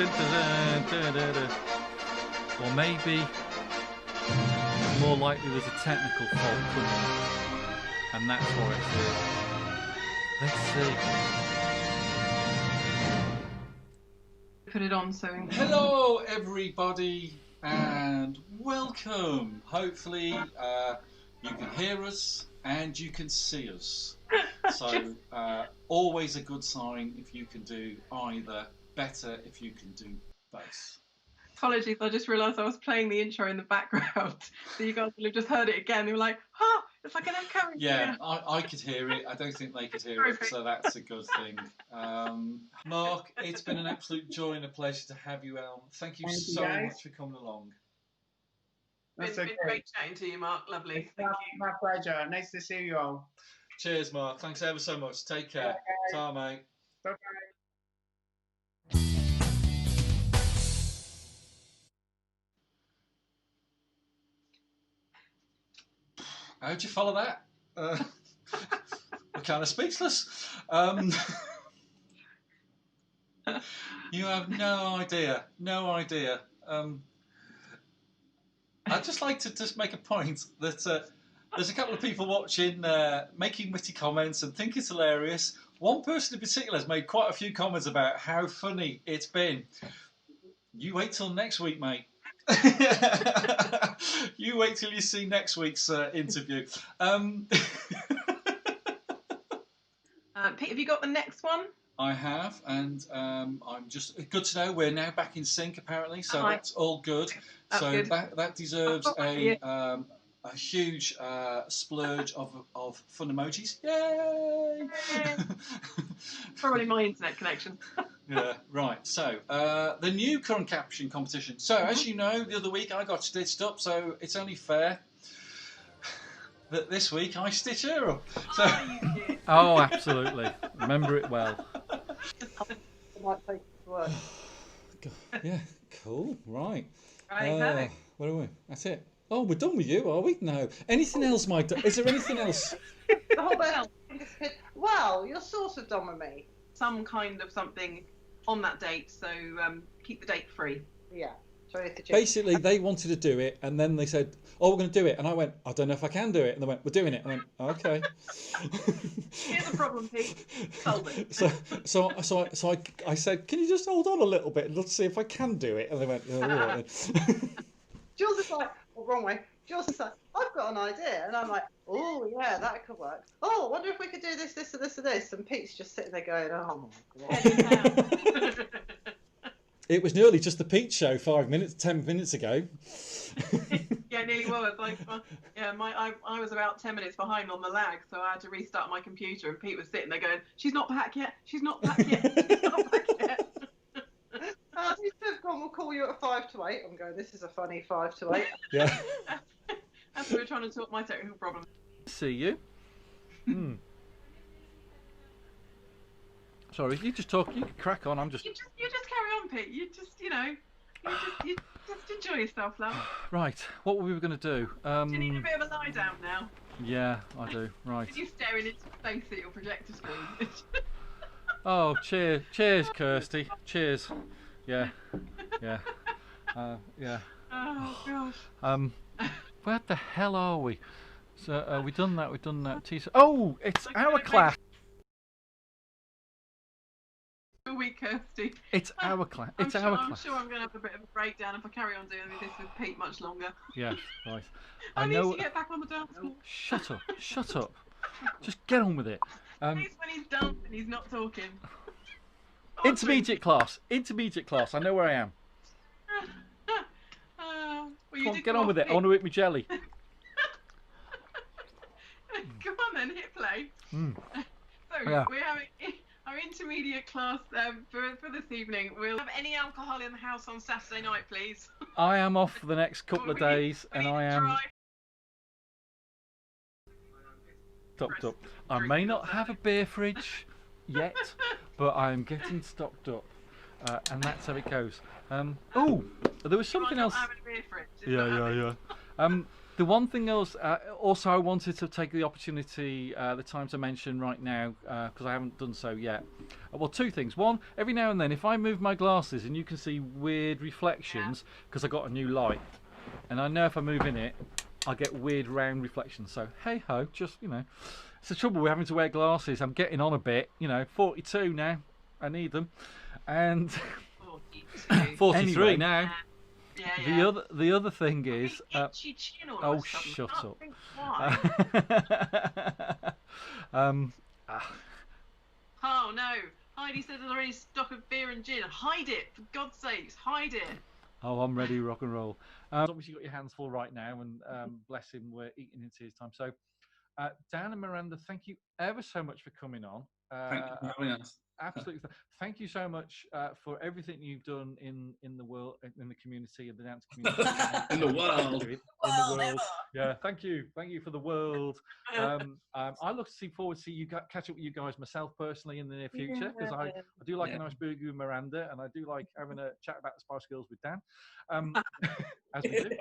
or maybe more likely there's a technical fault, couldn't there? and that's why it's here. Let's see. Put it on so. Hello, everybody, and welcome. Hopefully, you can hear us and you can see us. So, always a good sign if you can do either. Better if you can do both. Apologies, I just realised I was playing the intro in the background, so you guys will have just heard it again. They were like, "Ah, it's like an echo." Yeah, I could hear it. I don't think they could hear it, so that's a good thing. Mark, it's been an absolute joy and a pleasure to have you, Elm. Thank you so much for coming along. It's been great chatting to you, Mark. Lovely. Thank you. My pleasure. Nice to see you all. Cheers, Mark. Thanks ever so much. Take care. Ta, mate. Bye-bye. How'd you follow that? We're kind of speechless. You have no idea. No idea. I'd just like to just make a point that there's a couple of people watching, making witty comments and think it's hilarious. One person in particular has made quite a few comments about how funny it's been. You wait till next week, mate. You wait till you see next week's interview. Pete, have you got the next one? I have, and I'm just good to know we're now back in sync apparently, so that's all good. That's so good. That deserves a huge splurge of fun emojis. Yay! Probably my internet connection. Yeah, right. So, the new current caption competition. So, as you know, the other week I got stitched up, so it's only fair that this week I stitch her up. So... Oh, absolutely. Remember it well. Might take it to work. Yeah, cool. Right. Right, where are we? That's it. Oh, we're done with you, are we? No. Anything else, Mike? Is there anything else? The whole bit. Wow, you're sort of done with me. Some kind of something on that date, so keep the date free. Yeah. Basically, they wanted to do it, and then they said, "Oh, we're going to do it," and I went, "I don't know if I can do it," and they went, "We're doing it." And I went, "Okay." Here's the problem, Pete. Solve it. So I said, "Can you just hold on a little bit and let's see if I can do it?" And they went, "Oh, all right." Jules is like, well, wrong way. Jules is like, I've got an idea, and I'm like, oh yeah, that could work. Oh, I wonder if we could do this, this, and this, and this. And Pete's just sitting there going, oh my god. It was nearly just the Pete show 10 minutes ago. Yeah, nearly was. Like, yeah, I was about 10 minutes behind on the lag, so I had to restart my computer, and Pete was sitting there going, "She's not back yet. She's not back yet. She's not back yet." He said, "We'll call you at 5 to 8." I'm going, "This is a funny 5 to 8." Yeah. As we were trying to sort my technical problem. See you. Sorry, you just talk. You can crack on. I'm just. You just carry on, Pete. You just enjoy yourself, love. Right. What were we going to do? Do you need a bit of a lie down now? Yeah, I do. Right. Did you staring into space at your projector screen? Oh, cheers, Kirsty. Cheers. Yeah. Yeah. Yeah. Oh gosh. Where the hell are we? So we done that. We've done that. Oh, it's our class. Week, Kirsty. It's our class. It's our class. I'm sure I'm going to have a bit of a breakdown if I carry on doing this with Pete much longer. Yeah, right. I need to get back on the dance floor. Shut up. Shut up. Just get on with it. At least when he's done and he's not talking. Intermediate class. Intermediate class. I know where I am. Well, Come on, get on with it. I want to eat my jelly. Come on then, hit play. So Yeah. we're having our intermediate class for this evening. We'll have any alcohol in the house on Saturday night, please. I am off for the next couple of days, and I am stocked up. I may not have a beer fridge yet, but I am getting stocked up, and that's how it goes. Oh, there was something else. Having a beer fridge. Yeah. The one thing else, also I wanted to take the opportunity, the time to mention right now, because I haven't done so yet. Well, two things. One, every now and then, if I move my glasses and you can see weird reflections, because I got a new light, and I know if I move in it, I get weird round reflections. So hey ho, just it's the trouble with having to wear glasses. I'm getting on a bit. 42 now. I need them, and 43 now. Yeah. The other thing is, itchy chin all oh of a sudden. shut I can't up. think why. Oh no! Heidi said there's already stock of beer and gin. Hide it, for God's sakes, hide it. Oh, I'm ready, rock and roll. Obviously, you've got your hands full right now, and bless him, we're eating into his time. So, Dan and Miranda, thank you ever so much for coming on. Thank you for having us. Absolutely. Thank you so much for everything you've done in the world, in the community, in the dance community. In the world. In the world. Yeah, thank you for the world. I look forward to see you catch up with you guys myself personally in the near future, because I do like a nice burger with Miranda, and I do like having a chat about the Spice Girls with Dan, as we do.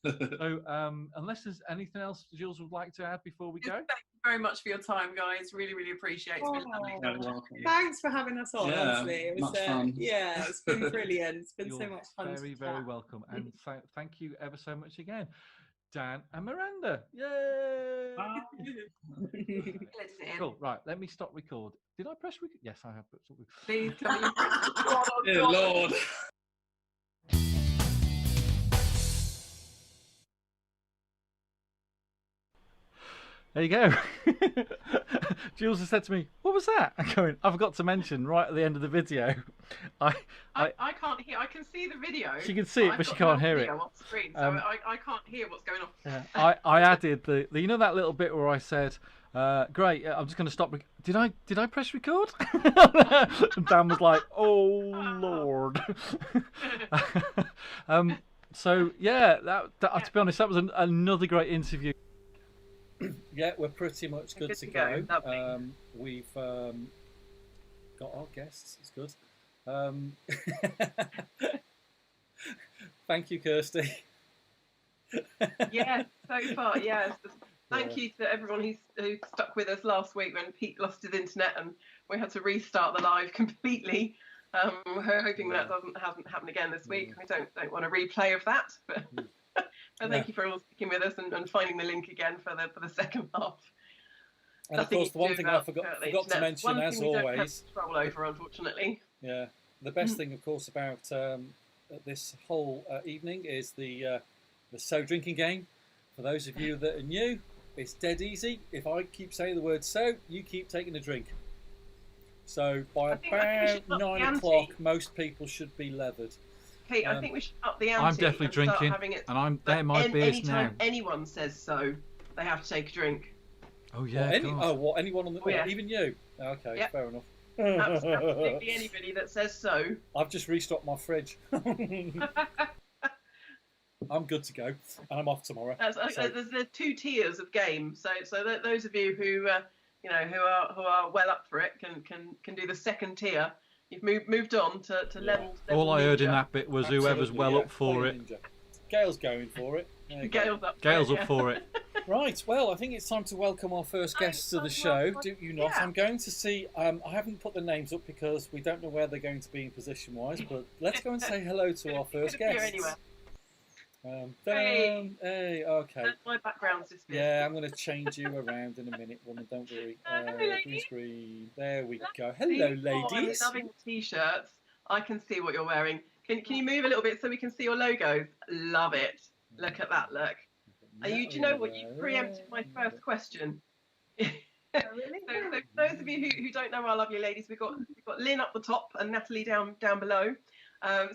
So, unless there's anything else Jules would like to add before we go. Thank you very much for your time, guys. Really, really appreciate it. It's been lovely. Thanks for having us on. Honestly, it was much fun. Yeah, it's been brilliant. It's been so much fun. Very, very welcome, and thank you ever so much again, Dan and Miranda. Yay! Cool. Right, let me stop record. Did I press record? Yes, I have. Please, can you Dear Lord. There you go. Jules has said to me, "What was that?" I'm going, I forgot to mention right at the end of the video. I can't hear. I can see the video. She can see it, but she can't hear it. On screen, so I can't hear what's going on. Yeah, I added the that little bit where I said, "Great, I'm just going to stop." Did I press record? And Dan was like, "Oh Lord." So yeah, that to be honest, that was another great interview. Yeah, we're pretty much good to go. We've got our guests. It's good. Thank you, Kirsty. Yeah, so far, yes. Thank you to everyone who stuck with us last week when Pete lost his internet and we had to restart the live completely. We're hoping that hasn't happened again this week. We don't want a replay of that, but. Thank you for all sticking with us and finding the link again for the second half. And of course, the one thing I forgot to mention, as always, roll over, unfortunately. Yeah, the best thing, of course, about this whole evening is the so drinking game. For those of you that are new, it's dead easy. If I keep saying the word so, you keep taking a drink. So by about 9 o'clock, most people should be leathered. Pete, I think we should up the ante. I'm definitely drinking, and they're my beers now. Anytime anyone says so, they have to take a drink. Oh yeah. Anyone on the even you? Okay, yep. Fair enough. Absolutely anybody that says so. I've just restocked my fridge. I'm good to go, and I'm off tomorrow. There's 2 tiers of games, so those of you who who are well up for it can do the second tier. You've moved on to level. All I heard in that bit was whoever's up for it. Gail's going for it. Gail's up for it. Right, well, I think it's time to welcome our first guests to the show, do you not? Yeah. I'm going to see, I haven't put the names up because we don't know where they're going to be in position-wise, but let's go and say hello to our first guests. Hey, okay. That's my background system. Yeah, I'm going to change you around in a minute, woman, don't worry. Green screen, there we go. Hello, ladies. I'm loving the t-shirts. I can see what you're wearing. Can you move a little bit so we can see your logos? Love it. Look at that look. Do you know what? You preempted my first question. Really? So for those of you who don't know our lovely ladies, we've got Lynn up the top and Natalie down below. Our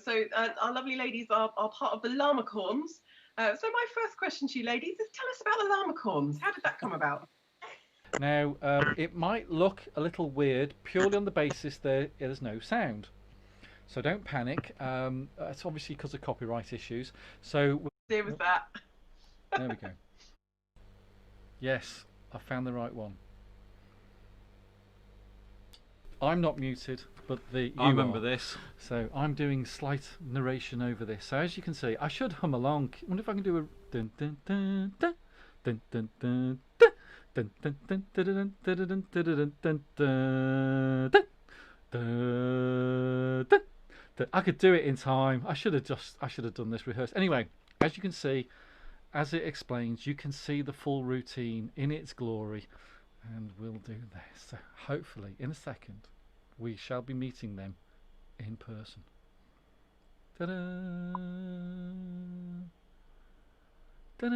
lovely ladies are part of the Llamacorns. So my first question to you ladies is, tell us about the Llamacorns. How did that come about? Now, it might look a little weird purely on the basis that there's no sound. So don't panic. It's obviously because of copyright issues. So there was that. There we go. Yes, I found the right one. I'm not muted, but I remember this. So I'm doing slight narration over this. So as you can see, I should hum along. I wonder if I can do a dun dun dun dun dun dun dun dun dun dun dun dun dun dun dun. I could do it in time. I should have done this rehearsed. Anyway, as you can see, as it explains, you can see the full routine in its glory, and we'll do this. So hopefully, in a second, we shall be meeting them in person. Ta-da! Ta-da!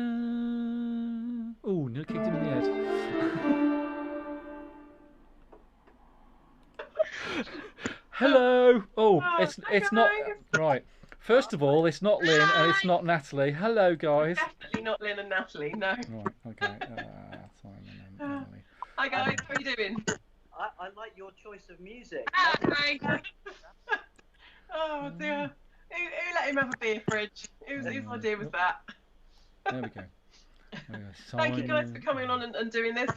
Oh, nearly kicked him in the head. Hello. Oh, it's not right. First of all, it's not Lynn and it's not Natalie. Hello, guys. Definitely not Lynn and Natalie. No. Right. Okay. Simon and Emily. Hi guys. How are you doing? I like your choice of music. Hi. Oh dear. Who let him have a beer fridge? Whose idea was that? There we go. Thank you guys for coming on and doing this.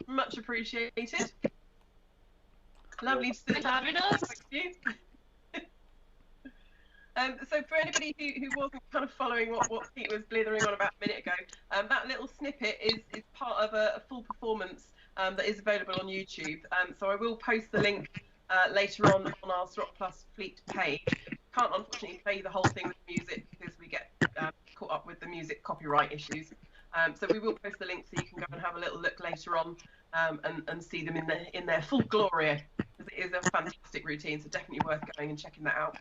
Much appreciated. Lovely to sit having us. Thank you. So for anybody who wasn't kind of following what Pete was blithering on about a minute ago, that little snippet is part of a full performance that is available on YouTube. So I will post the link later on our Ceroc Plus Fleet page. Can't unfortunately play the whole thing with music because we get caught up with the music copyright issues. So we will post the link so you can go and have a little look later on and see them in their full glory. Because it is a fantastic routine, so definitely worth going and checking that out.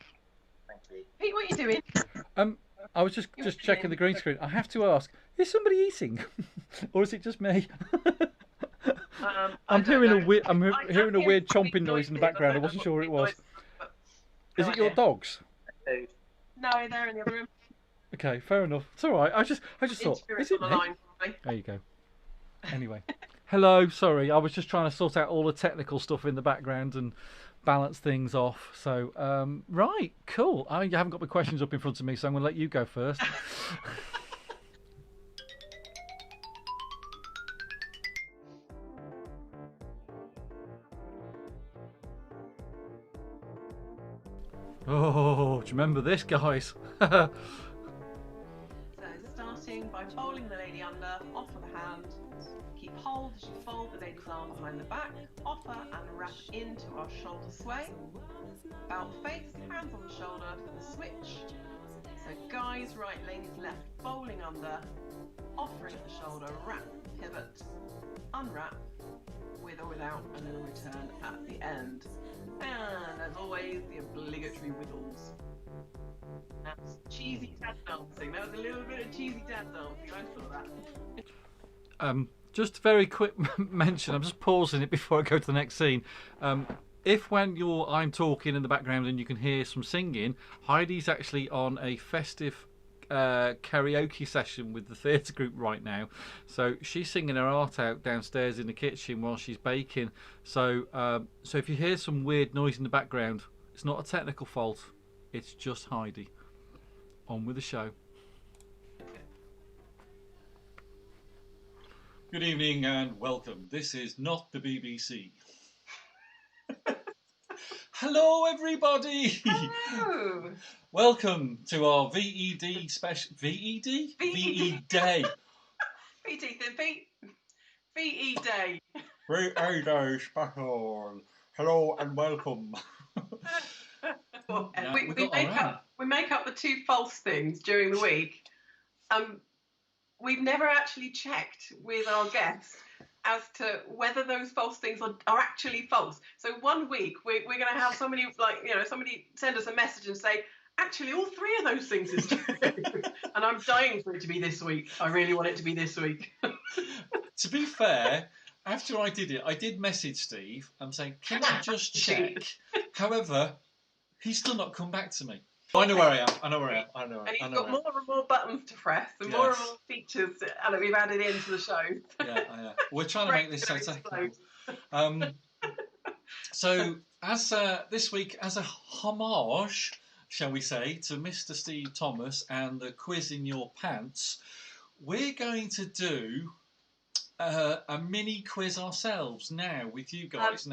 Thank you. Pete, what are you doing? I was just checking the green screen. I have to ask: is somebody eating, or is it just me? I'm hearing a weird chomping noise in the background. I wasn't sure what it was. Is it your dogs? No, they're in the other room. Okay, fair enough. It's all right. I just thought, is it me? Line, there you go. Anyway, hello. Sorry, I was just trying to sort out all the technical stuff in the background and balance things off. So, right, cool. I haven't got my questions up in front of me, so I'm going to let you go first. Oh, do you remember this, guys? So starting by folding the lady under, offer the hand, keep hold as you fold the lady's arm behind the back, offer and wrap into our shoulder sway, about face, hands on the shoulder for the switch. So guys right, ladies left, folding under, offering the shoulder, wrap, pivot, unwrap, with or without, and then a return at the end. And as always, the obligatory wiggles. That's cheesy tap dancing. That was a little bit of cheesy tap dancing. I saw that. Just a very quick mention. I'm just pausing it before I go to the next scene. If when I'm talking in the background and you can hear some singing, Heidi's actually on a festive karaoke session with the theatre group right now, so she's singing her heart out downstairs in the kitchen while she's baking. So if you hear some weird noise in the background, it's not a technical fault, it's just Heidi. On with the show. Good evening and welcome. This is not the BBC. Hello everybody! Hello! Welcome to our VED special... VED? VE Day. VE Day. VE Day special. Hello and welcome. We make up the two false things during the week. We've never actually checked with our guests as to whether those false things are actually false. So one week we're going to have somebody somebody send us a message and say, actually all three of those things is true. And I'm dying for it to be this week. I really want it to be this week. To be fair, after I did it, I did message Steve and saying, can you just check? However, he's still not come back to me. I know where I am. And he's got more and more buttons to press and more and more features that we've added into the show. Yeah. We're trying to make this so technical. So, as this week, as a homage, shall we say, to Mr. Steve Thomas and the quiz in your pants, we're going to do a mini quiz ourselves now with you guys.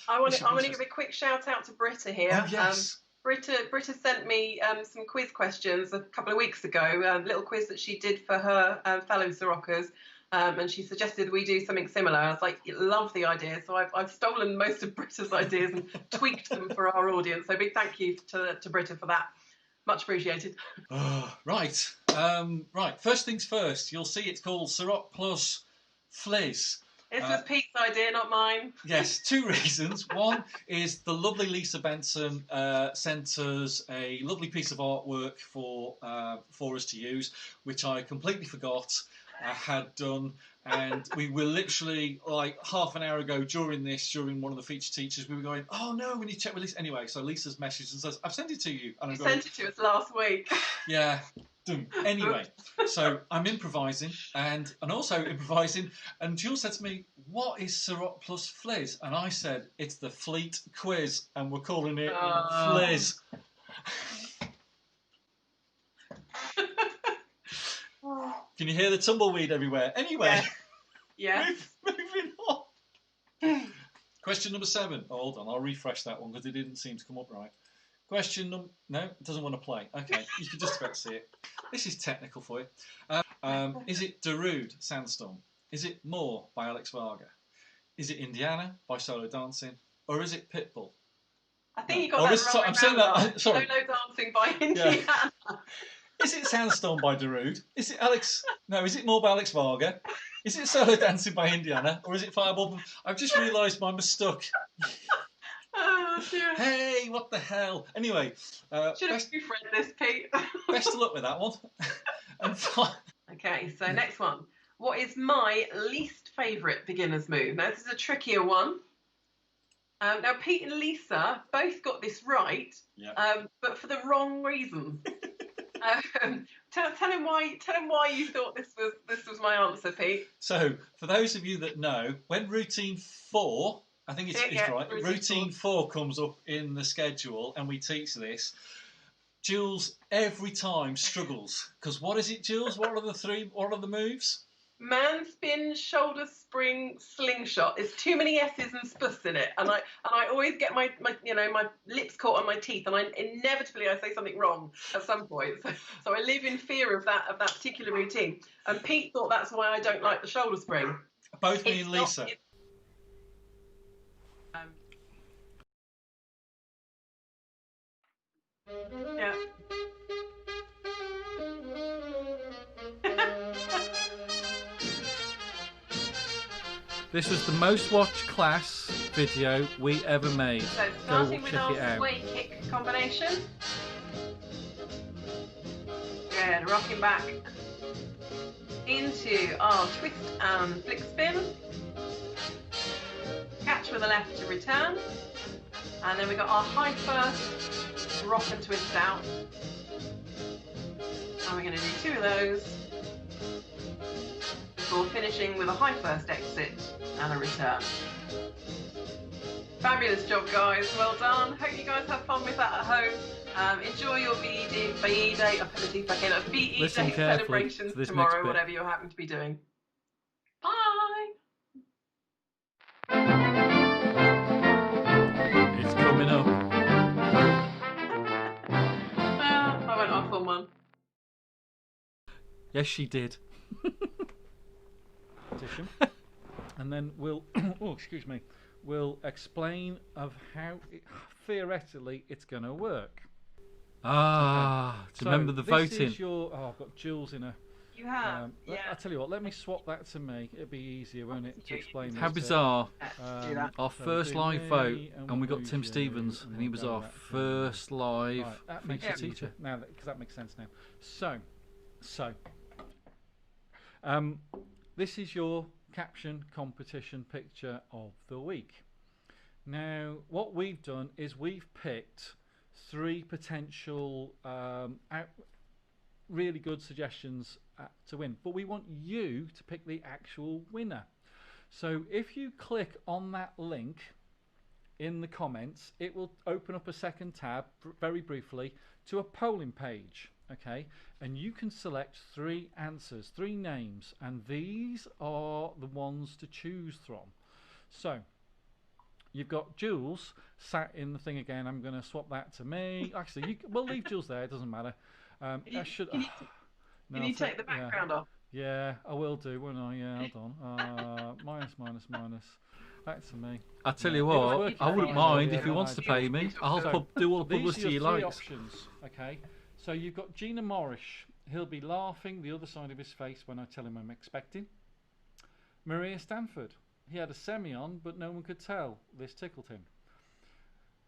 I want to give a quick shout out to Britta here. Oh, yes. Britta sent me some quiz questions a couple of weeks ago, a little quiz that she did for her fellow Cerocers, and she suggested we do something similar. I was like, love the idea, so I've stolen most of Britta's ideas and tweaked them for our audience, so big thank you to Britta for that. Much appreciated. Right. Right. First things first. You'll see it's called Ceroc Plus Fliz. This was Pete's idea, not mine. Yes, 2 reasons. One is the lovely Lisa Benson sent us a lovely piece of artwork for us to use, which I completely forgot I had done. And we were literally like half an hour ago during one of the feature teachers, we were going, oh no, we need to check with Lisa. Anyway, so Lisa's messaged and says, I've sent it to you. And You sent it to us last week. Yeah. Anyway, so I'm improvising and also improvising, and Jules said to me, what is Ceroc Plus Fliz? And I said, it's the Fleet Quiz, and we're calling it Fliz. Can you hear the tumbleweed everywhere? Anyway, yeah. Moving on. Question number 7. Oh, hold on, I'll refresh that one because it didn't seem to come up right. Question number... No, it doesn't want to play. Okay, you can just about see it. This is technical for you. Is it Darude, Sandstorm? Is it More by Alex Varga? Is it Indiana by Solo Dancing? Or is it Pitbull? I think you got that wrong. I'm saying that... Sorry. Solo Dancing by Indiana. Yeah. Is it Sandstorm by Darude? Is it Alex... No, is it More by Alex Varga? Is it Solo Dancing by Indiana? Or is it Fireball? I've just realised I'm stuck. Oh, dear. Hey, what the hell? Anyway, should have refread this, Pete. Best of luck with that one. Okay, so next one. What is my least favourite beginner's move? Now, this is a trickier one. Now, Pete and Lisa both got this right, but for the wrong reasons. Tell him why you thought this was my answer, Pete. So, for those of you that know, when routine 4. I think it's right. Routine 4 comes up in the schedule, and we teach this. Jules every time struggles because what is it, Jules? What are the moves? Man spin, shoulder spring, slingshot. There's too many S's and spuss in it, and I always get my lips caught on my teeth, and I inevitably say something wrong at some point. So I live in fear of that particular routine. And Pete thought that's why I don't like the shoulder spring. Both me and Lisa. Yeah. This was the most watched class video we ever made. So Go starting with check our it out. sway kick combination. Good, rocking back into our twist and flick spin. Catch with the left to return. And then we got our high first, rock and twist out. And we're going to do 2 of those before finishing with a high first exit and a return. Fabulous job, guys. Well done. Hope you guys have fun with that at home. Enjoy your VE Day celebrations tomorrow, whatever you're having to be doing. Bye. It's coming up. I went off on one. Yes, she did. And then we'll we'll explain of how theoretically it's going to work. Remember the voting. Is your, I've got Jules in a... You have, I'll tell you what, let me swap that to me. It'll be easier, won't it, to explain this. How bizarre. Our first live vote, and we got Tim Stevens, and he was our first live feature teacher. Now, because that makes sense now. So, this is your caption competition picture of the week. Now, what we've done is we've picked 3 potential really good suggestions to win, but we want you to pick the actual winner. So if you click on that link in the comments, it will open up a second tab very briefly to a polling page. Okay, and you can select 3 answers, 3 names, and these are the ones to choose from. So you've got Jules sat in the thing again. I'm going to swap that to me. Actually, we'll leave Jules there. It doesn't matter. Can you take the background off? Yeah, I will do, won't I? Yeah, hold on. Minus. Back to me. I tell you what, I wouldn't mind if he wants to pay me. I'll do all the publicity he likes. Options. Okay, So you've got Gina Morrish. He'll be laughing the other side of his face when I tell him I'm expecting. Maria Stanford. He had a semi on, but no one could tell. This tickled him.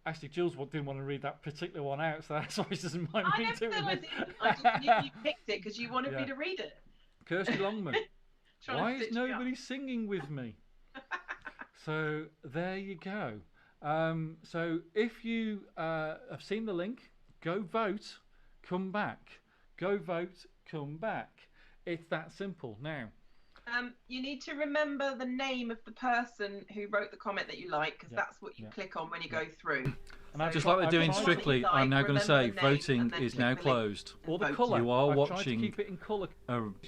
Actually, Jules didn't want to read that particular one out, so that's why she doesn't mind me doing it. I just knew you picked it because you wanted me to read it. Kirsty Longman. Why is nobody singing with me? So there you go. So if you have seen the link, go vote, come back. Go vote, come back. It's that simple. Now, you need to remember the name of the person who wrote the comment that you like, because that's what you click on when you go through. And just like they do in Strictly, I'm now going to say voting is now closed. Or the colour. You are watching tried to keep it in colour.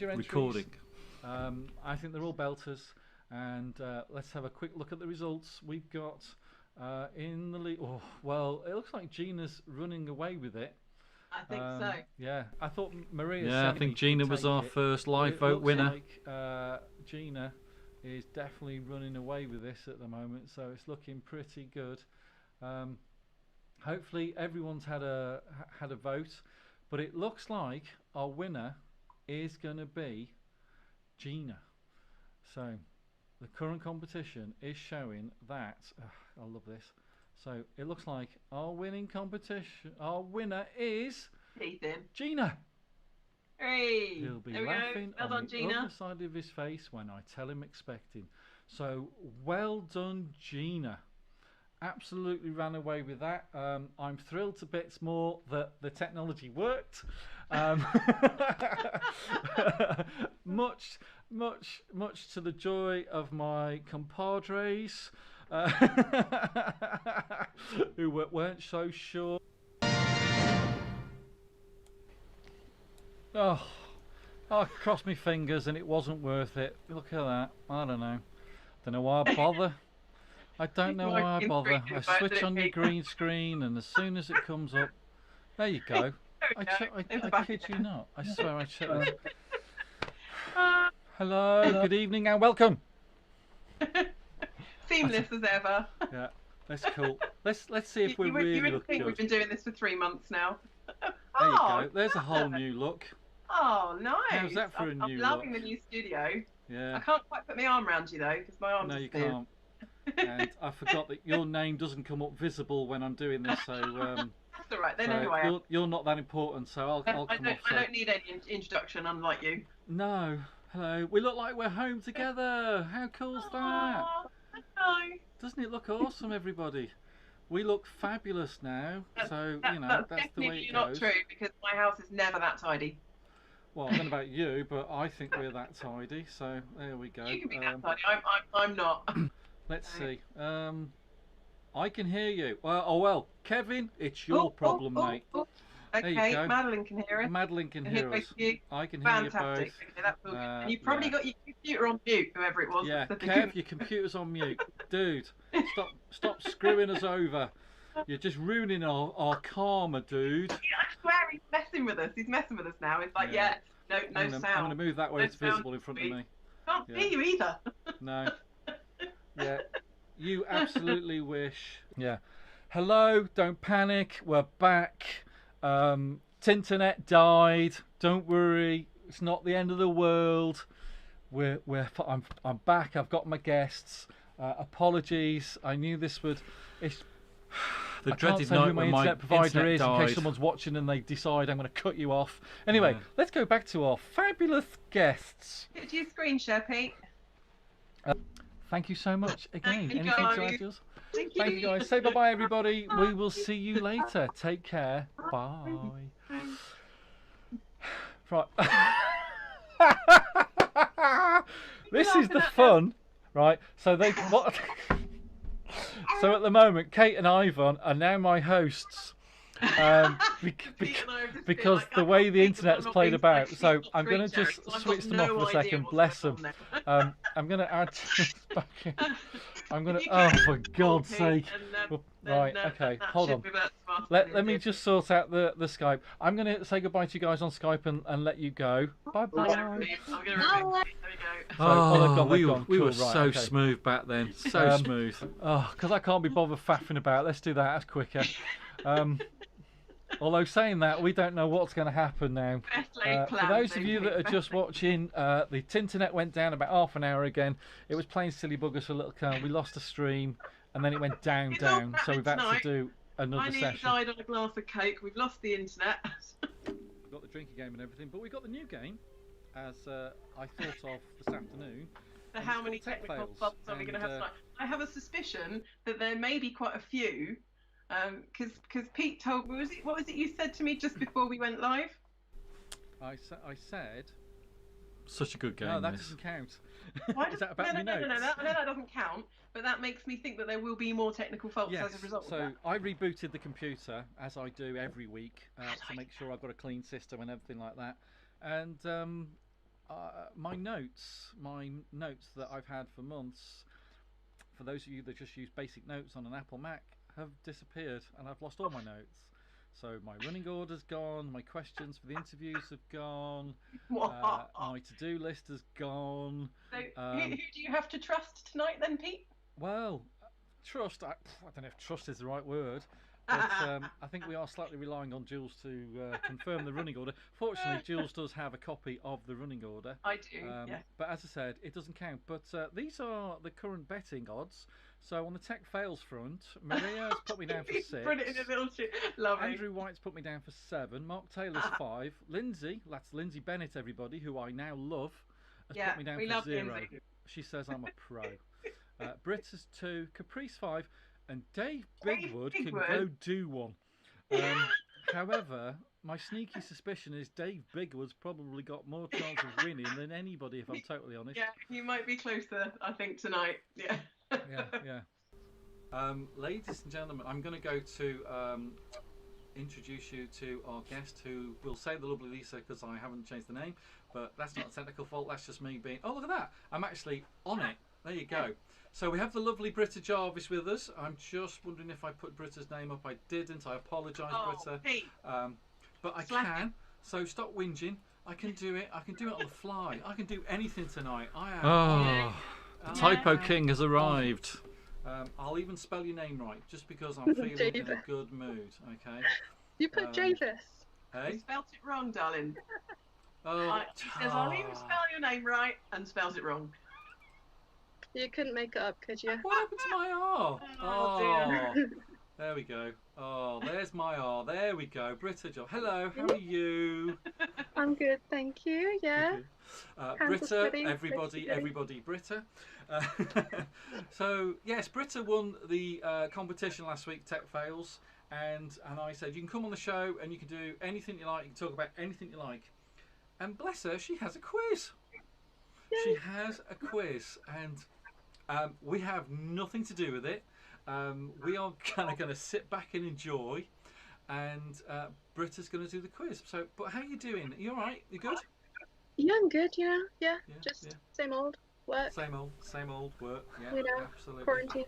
Recording. I think they're all belters. And let's have a quick look at the results. We've got in the lead. Oh, well, it looks like Gina's running away with it. I think so. Yeah, I thought Maria. Yeah, I think Gina was our first live vote winner. Like, Gina is definitely running away with this at the moment, so it's looking pretty good. Hopefully, everyone's had a vote, but it looks like our winner is going to be Gina. So the current competition is showing that. I love this. So it looks like our winning competition, our winner is Ethan. Gina. Hey, He'll be there we laughing go. Well on done, the Gina. other side of his face when I tell him expecting. So well done, Gina. Absolutely ran away with that. I'm thrilled to bits more that the technology worked. Much to the joy of my compadres. Who weren't so sure. Oh, I crossed my fingers and it wasn't worth it. Look at that. I don't know why I bother. I don't know why I bother. I switch on your green screen and as soon as it comes up, there you go. I kid you not. I swear I checked. Hello, good evening and welcome. Seamless as ever. Yeah, that's cool. Let's see if we really you look think good. We've been doing this for 3 months now. There you go. There's a whole new look. Oh, nice. How's that for a new I'm look? loving the new studio. Yeah. I can't quite put my arm around you though, because my arm's No, you just thin. can't. And I forgot that your name doesn't come up visible when I'm doing this, so that's all right. They so know who I am. you're not that important, so I'll come off. I don't need any introduction, unlike you. No. Hello. We look like we're home together. How cool's that? Hello. Doesn't it look awesome, everybody? We look fabulous now, so you know that's the way it goes. Not true, because my house is never that tidy. Well, I don't know about you, but I think we're that tidy. So there we go. You can be that tidy. I'm not. Let's see. I can hear you. Well, Kevin, it's your problem, mate. Okay, there you go. Madeline can hear us. Madeline can hear us. I can hear Fantastic. you both. Okay, that's all good. And you've probably got your computer on mute, whoever it was. Yeah, Kev, your computer's on mute. Dude, stop screwing us over. You're just ruining our karma, dude. I swear he's messing with us. He's messing with us now. It's like, no sound. I'm going to move that way. It's visible in front of me. Can't see you either. No. Yeah. You absolutely wish. Yeah. Hello, don't panic. We're back. Tinternet died. Don't worry. It's not the end of the world. I'm back. I've got my guests. Apologies. I knew this would. The I dreaded can't say night who my when my internet provider is died. in case someone's watching and they decide I'm going to cut you off. Anyway, let's go back to our fabulous guests. Did you screen share, Pete? Thank you so much again. Thank you, Anything to guys. add, Jules? Thank Thank you guys. Say bye-bye, everybody. We will see you later. Take care. Bye. Right. This is the fun, right? So So at the moment, Kate and Ivan are now my hosts. Because the way the internet's played about, so I'm going to just switch them off for a second. Bless them. I'm going to add this back in. I'm going to. Oh, for God's sake! Right. Okay. Hold on. Let me just sort out the Skype. I'm going to say goodbye to you guys on Skype and let you go. Bye bye. Oh, we were so smooth back then. So smooth. Oh, because I can't be bothered faffing about. Let's do that. That's quicker. Although saying that, we don't know what's going to happen now. For those of you that are just watching, the Tinternet went down about half an hour again. It was playing silly buggers for a little while. We lost a stream, and then it went down. So we've had to do another session. I nearly died on a glass of Coke. We've lost the internet. We've got the drinking game and everything, but we got the new game, as I thought of this afternoon. So how many technical faults are we going to have tonight? I have a suspicion that there may be quite a few. Because Pete told me, what was it you said to me just before we went live? I said, such a good game. No, that doesn't count. Is that about no, that doesn't count. But that makes me think that there will be more technical faults as a result of that. I rebooted the computer, as I do every week, to make sure I've got a clean system and everything like that. And my notes that I've had for months, for those of you that just use basic notes on an Apple Mac, have disappeared, and I've lost all my notes. So my running order's gone, my questions for the interviews have gone, my to-do list has gone. So who do you have to trust tonight then, Pete? Well, trust, I don't know if trust is the right word, but I think we are slightly relying on Jules to confirm the running order. Fortunately, Jules does have a copy of the running order. I do, yes. But as I said, it doesn't count. But these are the current betting odds. So on the tech fails front, Maria's put me down for 6. Put it in a little shit. Love Andrew White's put me down for 7. Mark Taylor's 5. Lindsay, that's Lindsay Bennett, everybody, who I now love, has put me down for 0. Lindsay. She says I'm a pro. Britt is 2. Caprice 5. And Dave Bigwood can go do 1. However, my sneaky suspicion is Dave Bigwood's probably got more chance of winning than anybody, if I'm totally honest. Yeah, you might be closer, I think, tonight. Yeah. Yeah. Ladies and gentlemen, I'm going to go to introduce you to our guest, who will say the lovely Lisa, because I haven't changed the name, but that's not a technical fault, that's just me being... Oh, look at that! I'm actually on it. There you go. So we have the lovely Britta Jarvis with us. I'm just wondering if I put Britta's name up. I didn't. I apologise, Britta. Pete. But I can. So stop whinging. I can do it. I can do it on the fly. I can do anything tonight. I am. The Typo King has arrived. I'll even spell your name right, just because I'm feeling in a good mood. Okay. You put Javis. Hey. You spelt it wrong, darling. He says I'll even spell your name right, and spells it wrong. You couldn't make it up, could you? What happened to my R? Oh dear. There we go. Oh, there's my R. There we go. Britta Job. Hello, how are you? I'm good, thank you. Yeah. Britta, everybody, Britta. So yes, Britta won the competition last week, Tech Fails, and I said you can come on the show and you can do anything you like. You can talk about anything you like. And bless her, she has a quiz. Yay. She has a quiz, and we have nothing to do with it. We are kind of going to sit back and enjoy, and Britta's going to do the quiz. So, but how are you doing? Are you all right? You good? Yeah, I'm good. Yeah. Just same old work. Same old work. Yeah, you know, absolutely. Quarantine.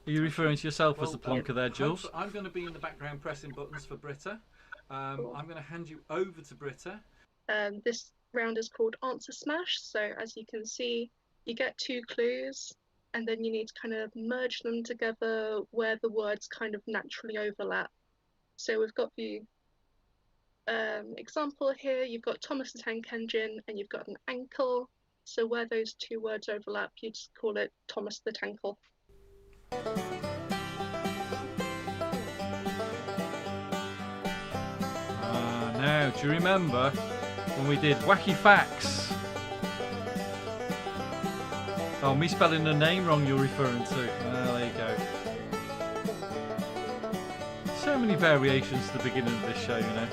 Are you referring to yourself as the plonker there, Jules? I'm going to be in the background pressing buttons for Britta. Cool. I'm going to hand you over to Britta. This round is called Answer Smash. So as you can see, you get 2 clues, and then you need to kind of merge them together where the words kind of naturally overlap. So we've got the example here. You've got Thomas the Tank Engine, and you've got an ankle. So where those 2 words overlap, you just call it Thomas the Tankle. Now, do you remember when we did Wacky Facts? Oh, me spelling the name wrong you're referring to. There you go. So many variations to the beginning of this show, you know.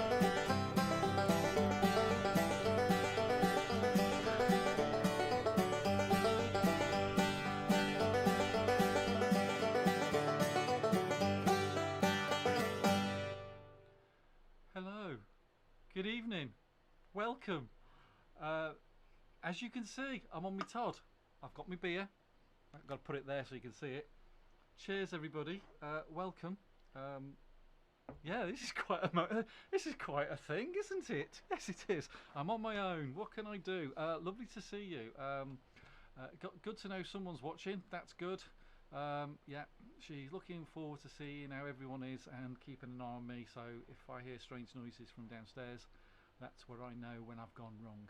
Hello. Good evening. Welcome. As you can see, I'm on my Todd. I've got my beer. I've got to put it there so you can see it. Cheers, everybody. Welcome. Yeah, this is quite a thing, isn't it? Yes, it is. I'm on my own. What can I do? Lovely to see you. Good to know someone's watching. That's good. Yeah, she's looking forward to seeing how everyone is and keeping an eye on me. So if I hear strange noises from downstairs, that's where I know when I've gone wrong.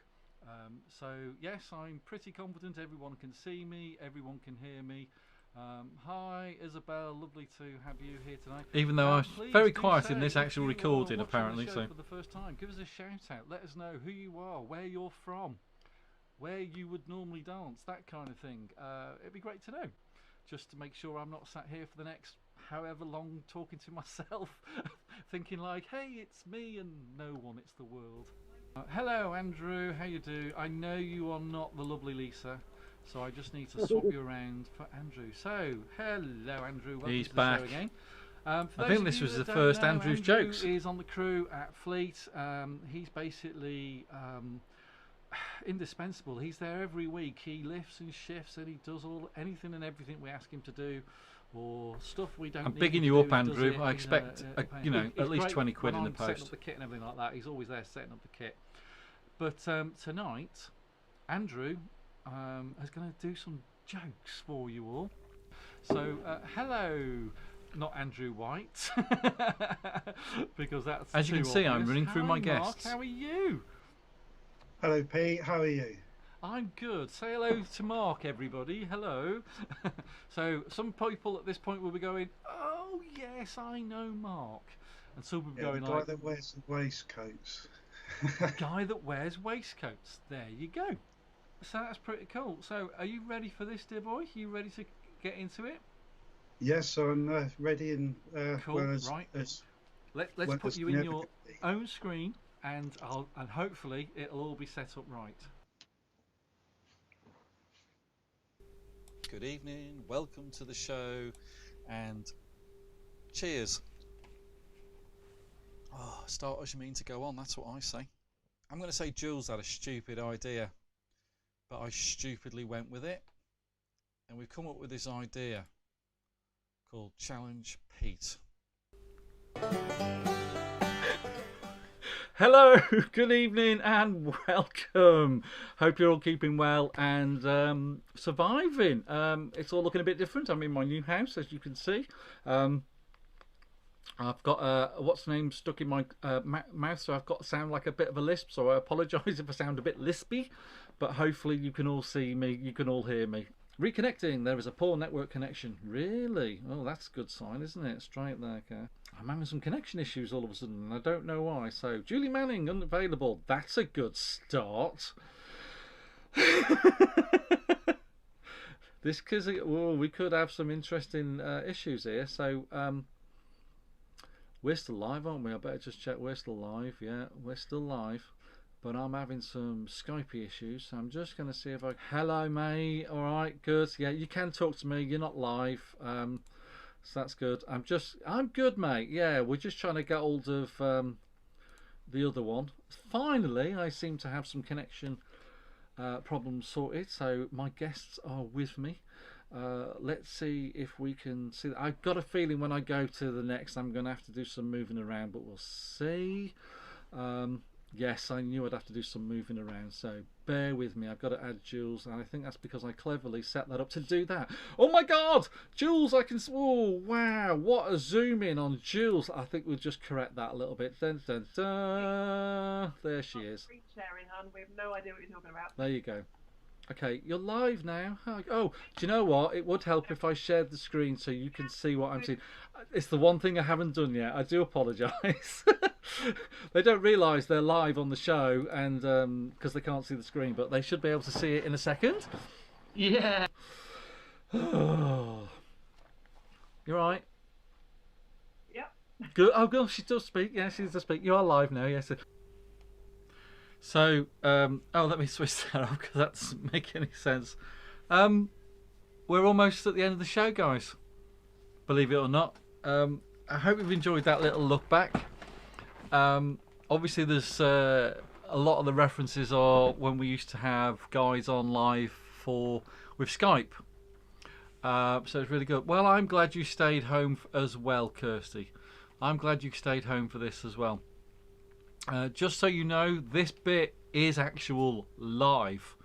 So yes, I'm pretty confident everyone can see me, everyone can hear me. Hi Isabel, lovely to have you here tonight. Even though I'm very quiet in this actual recording apparently. So for the first time, give us a shout out, let us know who you are, where you're from, where you would normally dance, that kind of thing. It'd be great to know, just to make sure I'm not sat here for the next however long talking to myself thinking like, hey, it's me, and no one, it's the world. Hello Andrew, how you do? I know you are not the lovely Lisa, so I just need to swap you around for Andrew. So, hello Andrew, welcome He's to the back. show again. I think this was the first Andrew's jokes. Andrew is on the crew at Fleet. He's basically indispensable. He's there every week. He lifts and shifts and he does anything and everything we ask him to do, or stuff we don't. I'm need bigging him you to up, do, he does Andrew. it I in expect a you know, he's at least great 20 quid when in the I'm setting post. up the kit and everything like that. He's always there setting up the kit. But tonight Andrew is going to do some jokes for you all. So hello, not Andrew White, because that's as you can see, I'm running through my Mark, guests. how are you? Hello Pete, how are you? I'm good. Say hello to Mark, everybody. Hello. So some people at this point will be going, oh yes, I know Mark, and some will be going the guy like, that wears the waistcoats. the guy that wears waistcoats. There you go. So that's pretty cool. So are you ready for this, dear boy? Are you ready to get into it? Yes, I'm ready and Cool. well as, Right. as Let's well put as you in never your could be. own screen, and hopefully it'll all be set up right. Good evening, welcome to the show, and cheers. Oh, start as you mean to go on, that's what I say. I'm going to say Jules had a stupid idea, but I stupidly went with it, and we've come up with this idea called Challenge Pete. Hello, good evening and welcome. Hope you're all keeping well and surviving. It's all looking a bit different. I'm in my new house, as you can see. I've got what's the name stuck in my mouth, so I've got to sound like a bit of a lisp, so I apologise if I sound a bit lispy, but hopefully you can all see me, you can all hear me. Reconnecting, there is a poor network connection. Really? Oh, that's a good sign, isn't it? Straight there, okay. I'm having some connection issues all of a sudden, and I don't know why. So, Julie Manning, unavailable. That's a good start. This, because we could have some interesting issues here. So, we're still live, aren't we? I better just check. We're still live. Yeah, we're still live. But I'm having some Skype issues, so I'm just going to see if I... Hello, mate. All right, good. Yeah, you can talk to me. You're not live, so that's good. I'm good, mate. Yeah, we're just trying to get hold of the other one. Finally, I seem to have some connection problems sorted, so my guests are with me. Let's see if we can see that. I've got a feeling when I go to the next, I'm going to have to do some moving around, but we'll see. Yes, I knew I'd have to do some moving around, so bear with me. I've got to add Jules, and I think that's because I cleverly set that up to do that. Oh my God! Jules, I can... Oh, wow, what a zoom in on Jules. I think we'll just correct that a little bit. Dun, dun, dun. There she is. Screen sharing, hon. We have no idea what you're talking about. There you go. Okay, you're live now. Oh, do you know what? It would help if I shared the screen so you can see what I'm seeing. It's the one thing I haven't done yet. I do apologise. They don't realise they're live on the show, and because they can't see the screen, but they should be able to see it in a second. Yeah. Oh. You're right. Yep. Good. Oh, God, she does speak. Yeah, she does speak. You are live now. Yes. So, let me switch that off because that doesn't make any sense. We're almost at the end of the show, guys. Believe it or not. I hope you've enjoyed that little look back. Obviously, there's a lot of the references are when we used to have guys on live with Skype. So it's really good. Well, I'm glad you stayed home as well, Kirsty. I'm glad you stayed home for this as well. Just so you know, this bit is actual live.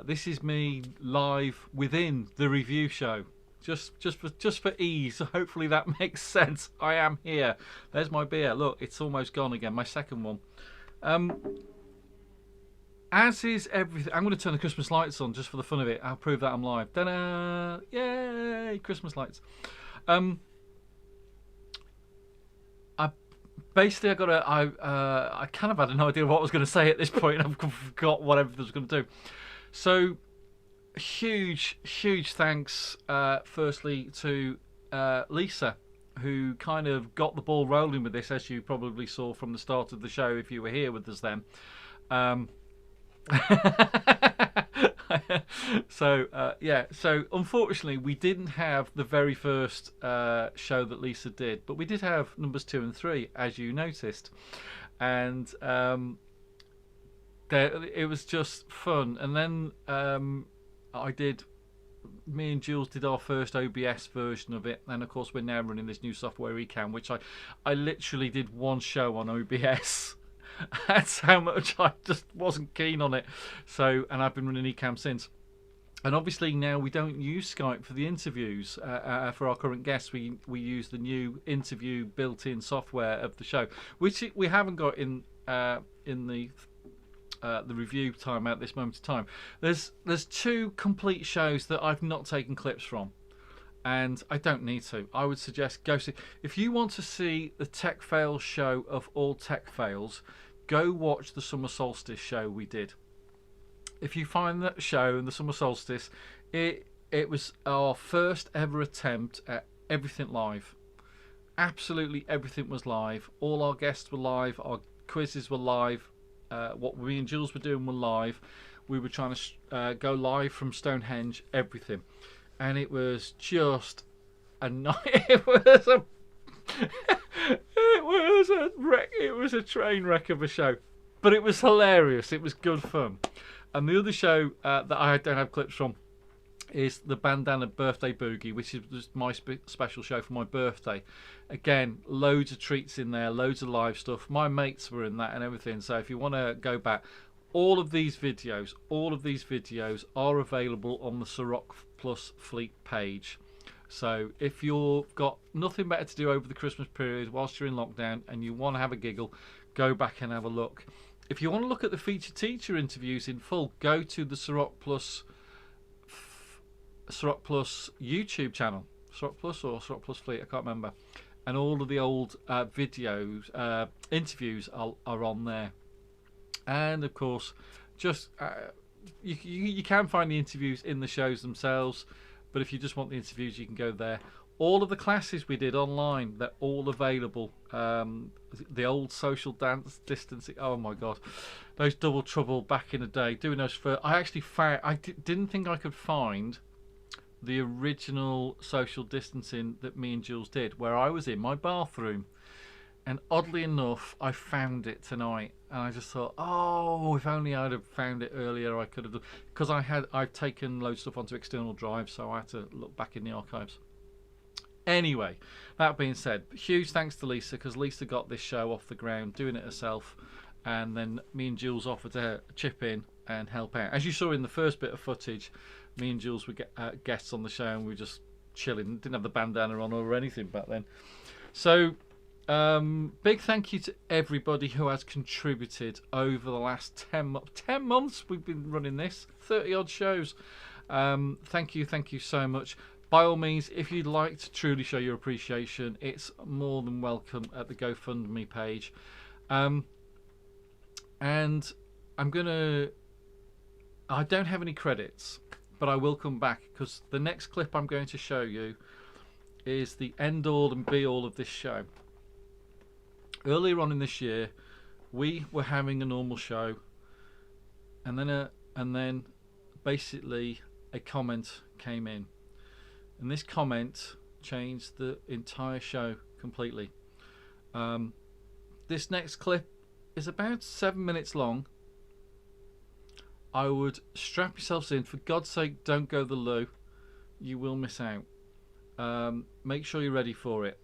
This is me live within the review show, just for ease. Hopefully that makes sense. I am here. There's my beer. Look, it's almost gone again. My second one. As is everything. I'm going to turn the Christmas lights on just for the fun of it. I'll prove that I'm live. Ta-da! Yay! Christmas lights. Basically, I kind of had an idea of what I was going to say at this point, and I've forgot what everything was going to do. So, huge thanks, firstly, to Lisa, who kind of got the ball rolling with this, as you probably saw from the start of the show if you were here with us then. So unfortunately we didn't have the very first show that Lisa did, but we did have numbers 2 and 3, as you noticed, and it was just fun. And then me and Jules did our first OBS version of it, and of course we're now running this new software Ecamm, which I literally did one show on OBS. That's how much I just wasn't keen on it. So, and I've been running Ecamm since. And obviously now we don't use Skype for the interviews for our current guests. We use the new interview built-in software of the show, which we haven't got in the review time at this moment in time. There's 2 complete shows that I've not taken clips from, and I don't need to. I would suggest go see. If you want to see the Tech Fails show of all tech fails, go watch the Summer Solstice show we did. If you find that show in the Summer Solstice, it was our first ever attempt at everything live. Absolutely everything was live. All our guests were live. Our quizzes were live. What me and Jules were doing were live. We were trying to go live from Stonehenge. Everything. And it was just a night. It was a train wreck of a show, but it was hilarious. It was good fun. And the other show that I don't have clips from is the Bandana Birthday Boogie, which is my special show for my birthday. Again, loads of treats in there, loads of live stuff. My mates were in that and everything. So if you want to go back, all of these videos are available on the Ceroc Plus Fleet page. So if you've got nothing better to do over the Christmas period whilst you're in lockdown and you want to have a giggle, go back and have a look. If you want to look at the featured teacher interviews in full, go to the Ceroc Plus YouTube channel. Ceroc Plus or Ceroc Plus Fleet, I can't remember. And all of the old videos, interviews are on there. And of course, just you can find the interviews in the shows themselves, but if you just want the interviews, you can go there. All of the classes we did online, they're all available. The old social dance distancing, oh my god, those Double Trouble back in the day, doing those for, I actually found, didn't think I could find the original social distancing that me and Jules did, where I was in my bathroom. And oddly enough, I found it tonight, and I just thought, oh, if only I'd have found it earlier, I could have done. Because I've taken loads of stuff onto external drives, so I had to look back in the archives. Anyway, that being said, huge thanks to Lisa, because Lisa got this show off the ground, doing it herself, and then me and Jules offered to chip in and help out. As you saw in the first bit of footage, me and Jules were guests on the show, and we were just chilling, didn't have the bandana on or anything back then. So big thank you to everybody who has contributed over the last 10 months we've been running this, 30 odd shows. Thank you so much. By all means, if you'd like to truly show your appreciation, it's more than welcome at the GoFundMe page. And I don't have any credits, but I will come back, because the next clip I'm going to show you is the end all and be all of this show. Earlier on in this year, we were having a normal show, and then basically a comment came in, and this comment changed the entire show completely. This next clip is about 7 minutes long. I would strap yourselves in. For God's sake, don't go the loo. You will miss out. Make sure you're ready for it.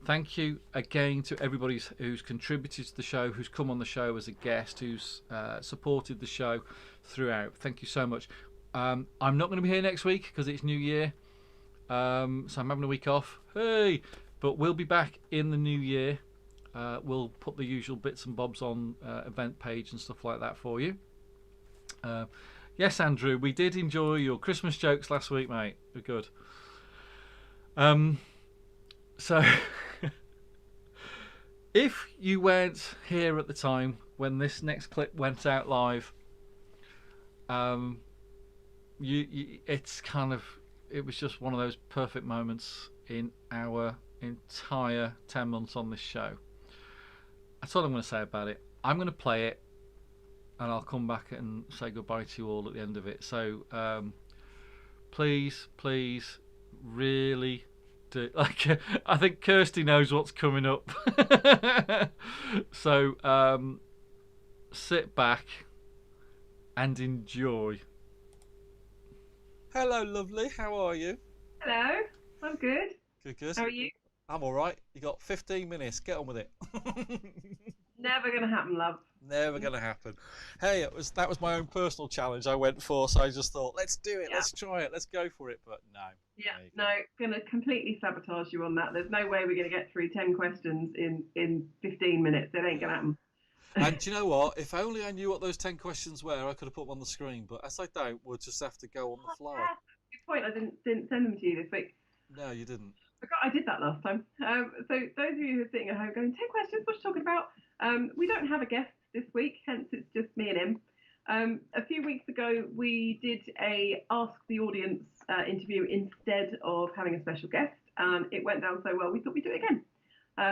Thank you again to everybody who's contributed to the show, who's come on the show as a guest, who's supported the show throughout. Thank you so much. I'm not going to be here next week because it's New Year. So I'm having a week off. Hey! But we'll be back in the new year. We'll put the usual bits and bobs on event page and stuff like that for you. Yes, Andrew, we did enjoy your Christmas jokes last week, mate. They're good. So, if you weren't here at the time when this next clip went out live, it's kind of, it was just one of those perfect moments in our entire 10 months on this show. That's all I'm going to say about it. I'm going to play it, and I'll come back and say goodbye to you all at the end of it. So please, really do. Like, I think Kirsty knows what's coming up. So sit back and enjoy. Hello, lovely. How are you? Hello. I'm good. Good. How are you? I'm all right. You got 15 minutes. Get on with it. Never gonna happen, love. Never gonna happen. Hey, that was my own personal challenge I went for, so I just thought, let's do it, let's try it, let's go for it. But no. Yeah, no, gonna completely sabotage you on that. There's no way we're gonna get through 10 questions in 15 minutes. It ain't gonna happen. And do you know what? If only I knew what those 10 questions were, I could have put them on the screen. But as I don't, we'll just have to go on the fly. Good point. I didn't send them to you this week. No, you didn't. I did that last time. So those of you who are sitting at home going, 10 questions, what are you talking about? We don't have a guest this week, hence it's just me and him. A few weeks ago, we did a Ask the Audience interview instead of having a special guest. It went down so well, we thought we'd do it again.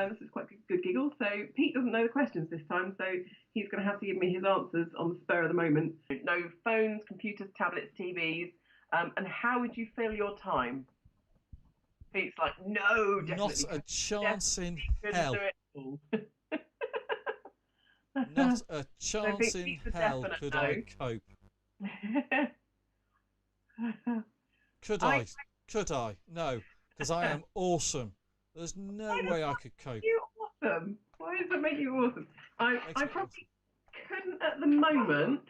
This is quite a good giggle. So Pete doesn't know the questions this time, so he's going to have to give me his answers on the spur of the moment. No phones, computers, tablets, TVs. And how would you fill your time? Pete's like, no, definitely. Not a chance in hell. Not a chance in hell could I cope. Could I? No, because I am awesome. There's no way I could cope. You're awesome. Why does that make you awesome? I probably couldn't at the moment,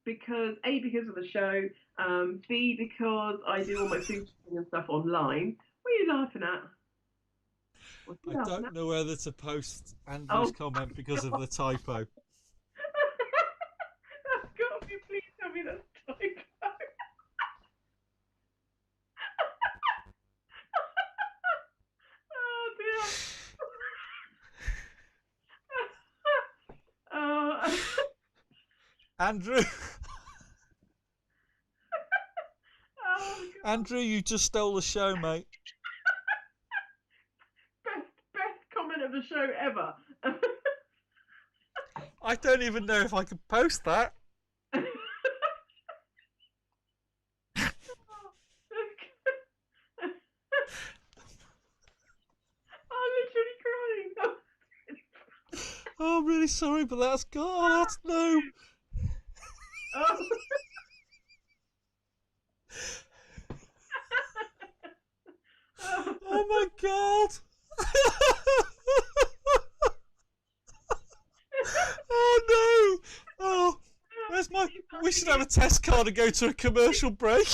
because A, because of the show, B, because I do all my food and stuff online. What are you laughing at? I don't know whether to post Andrew's comment because of the typo. That's got to be, please tell me that's typo. Oh dear. Andrew. Andrew, you just stole the show, mate. Best comment of the show ever. I don't even know if I could post that. I'm literally crying. Oh, I'm really sorry, but that's God. That's no. Oh my God. Oh no. Oh, where's my? We should have a test card and go to a commercial break.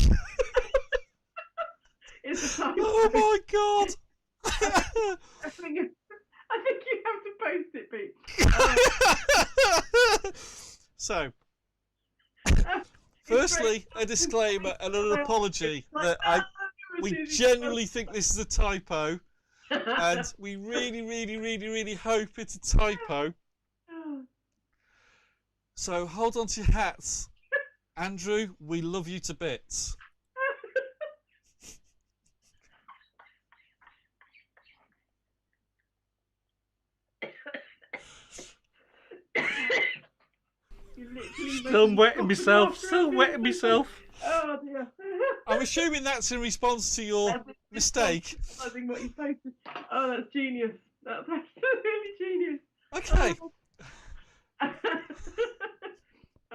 Oh my God. I think you have to post it, Pete. So, firstly, a disclaimer and an apology that we genuinely think this is a typo, and we really hope it's a typo. So hold on to your hats. Andrew, we love you to bits. Still wetting myself. Oh dear. I'm assuming that's in response to your mistake. I think what you posted. Oh, that's genius. That's absolutely genius. Okay.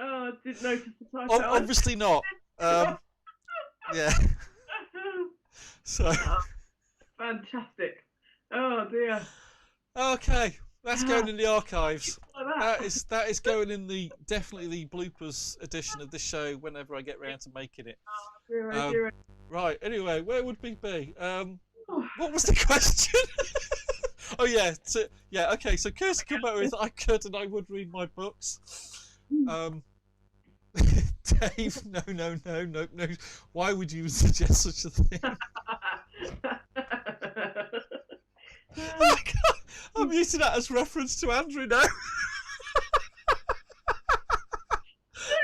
Oh, I didn't notice the typo. Obviously not. Yeah. So. Oh, fantastic. Oh dear. Okay, that's going in the archives. That is going in definitely the bloopers edition of this show whenever I get round to making it. Oh, dear. Right. Anyway, where would we be? What was the question? Oh yeah, yeah. Okay, so Kirsty come back with I could and I would read my books. Dave, no. Why would you suggest such a thing? Oh, I'm using that as reference to Andrew now.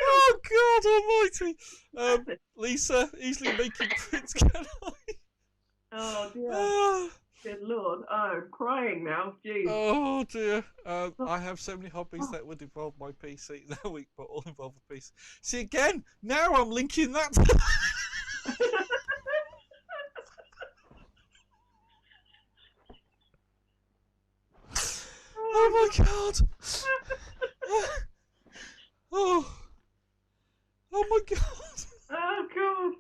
Oh God Almighty! Lisa, easily making prints. Can I? Oh dear. Good Lord. Oh, I'm crying now. Jeez. Oh dear. I have so many hobbies that would involve my PC that week, but all involve a PC. See again, now I'm linking that. Oh my God. Oh my God. Oh God.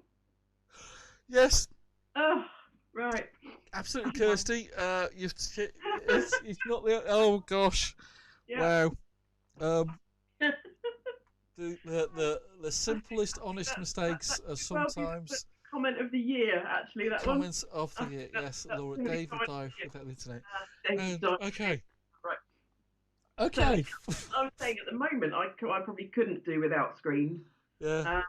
Yes. Oh, right. Absolutely, Kirsty. It's not the. Oh gosh. Yeah. Wow. The simplest, honest mistakes are sometimes comment of the year. Actually, that comments of the year. Yes, Laura. Dave would die without the internet. Okay. Right. Okay. So, I was saying at the moment, I probably couldn't do without screens. Yeah.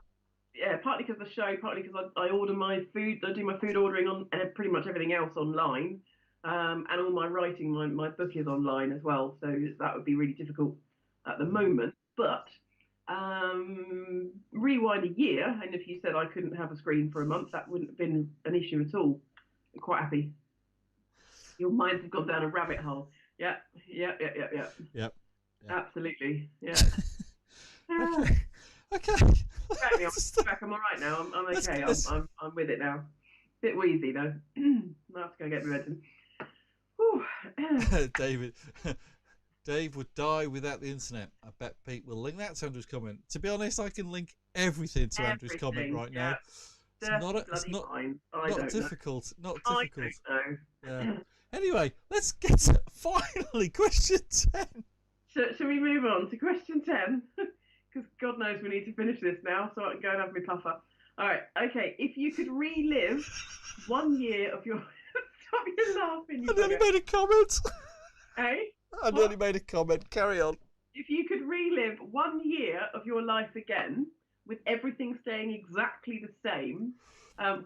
Yeah, partly because of the show, partly because I order my food. I do my food ordering on pretty much everything else online, and all my writing, my book is online as well. So that would be really difficult at the moment. But rewind a year, and if you said I couldn't have a screen for a month, that wouldn't have been an issue at all. I'm quite happy. Your minds have gone down a rabbit hole. Yeah. Yep. Absolutely. Yeah. Okay. I'm all right now. I'm okay. I'm with it now. Bit wheezy though. I have to go get my medicine. Dave would die without the internet. I bet Pete will link that to Andrew's comment. To be honest, I can link everything to Andrew's comment right now. It's not difficult. Not difficult. I don't know. Yeah. Anyway, let's get to finally question 10. Shall we move on to question 10? Because God knows we need to finish this now, so I can go and have my puffer. All right, okay. If you could relive 1 year of your... Stop you laughing, I nearly made a comment. Hey? I nearly made a comment. Carry on. If you could relive 1 year of your life again, with everything staying exactly the same,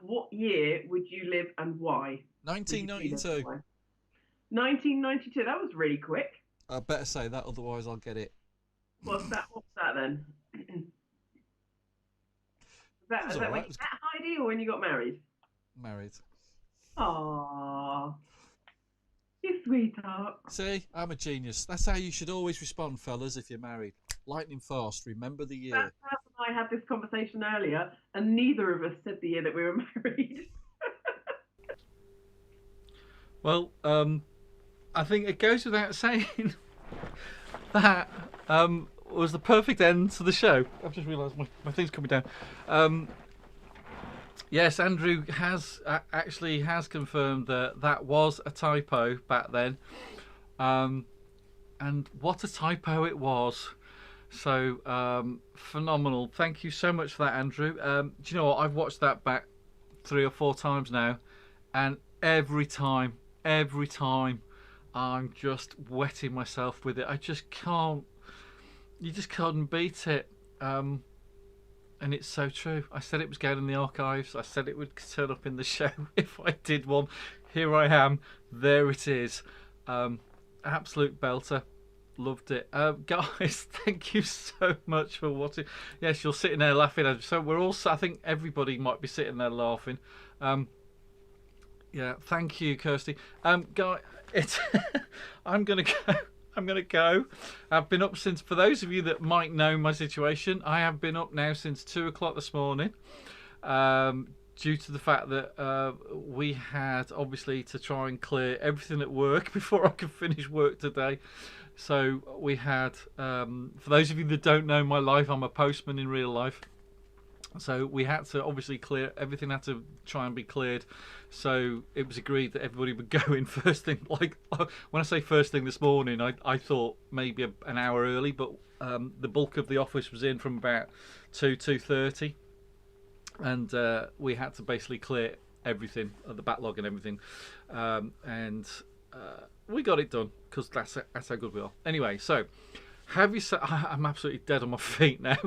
what year would you live and why? 1992. 1992. That was really quick. I better say that, otherwise I'll get it. What's that then? Was that when you met Heidi or when you got married? Married. Aww. You sweetheart. See, I'm a genius. That's how you should always respond, fellas, if you're married. Lightning fast, remember the year. That's and I had this conversation earlier, and neither of us said the year that we were married. Well, I think it goes without saying that was the perfect end to the show. I've just realised my thing's coming down. Yes, Andrew has actually confirmed that was a typo back then, and what a typo it was. So phenomenal! Thank you so much for that, Andrew. Do you know what? I've watched that back 3 or 4 times now, and every time I'm just wetting myself with it. I just can't. You just can't beat it. And it's so true. I said it was going in the archives. I said it would turn up in the show if I did one. Here I am. There it is. Absolute belter. Loved it. Guys, thank you so much for watching. Yes, you're sitting there laughing. So we're all. I think everybody might be sitting there laughing. Yeah, thank you, Kirsty. Guy, I'm gonna go. I'm going to go. I've been up since, for those of you that might know my situation, I have been up now since 2 o'clock this morning, due to the fact that we had obviously to try and clear everything at work before I could finish work today. So we had, for those of you that don't know my life, I'm a postman in real life. So we had to obviously clear, everything had to try and be cleared. So it was agreed that everybody would go in first thing. Like when I say first thing this morning, I thought maybe an hour early, but the bulk of the office was in from about 2:30. and we had to basically clear everything, the backlog and everything, and we got it done because that's how good we are. Anyway, so I'm absolutely dead on my feet now.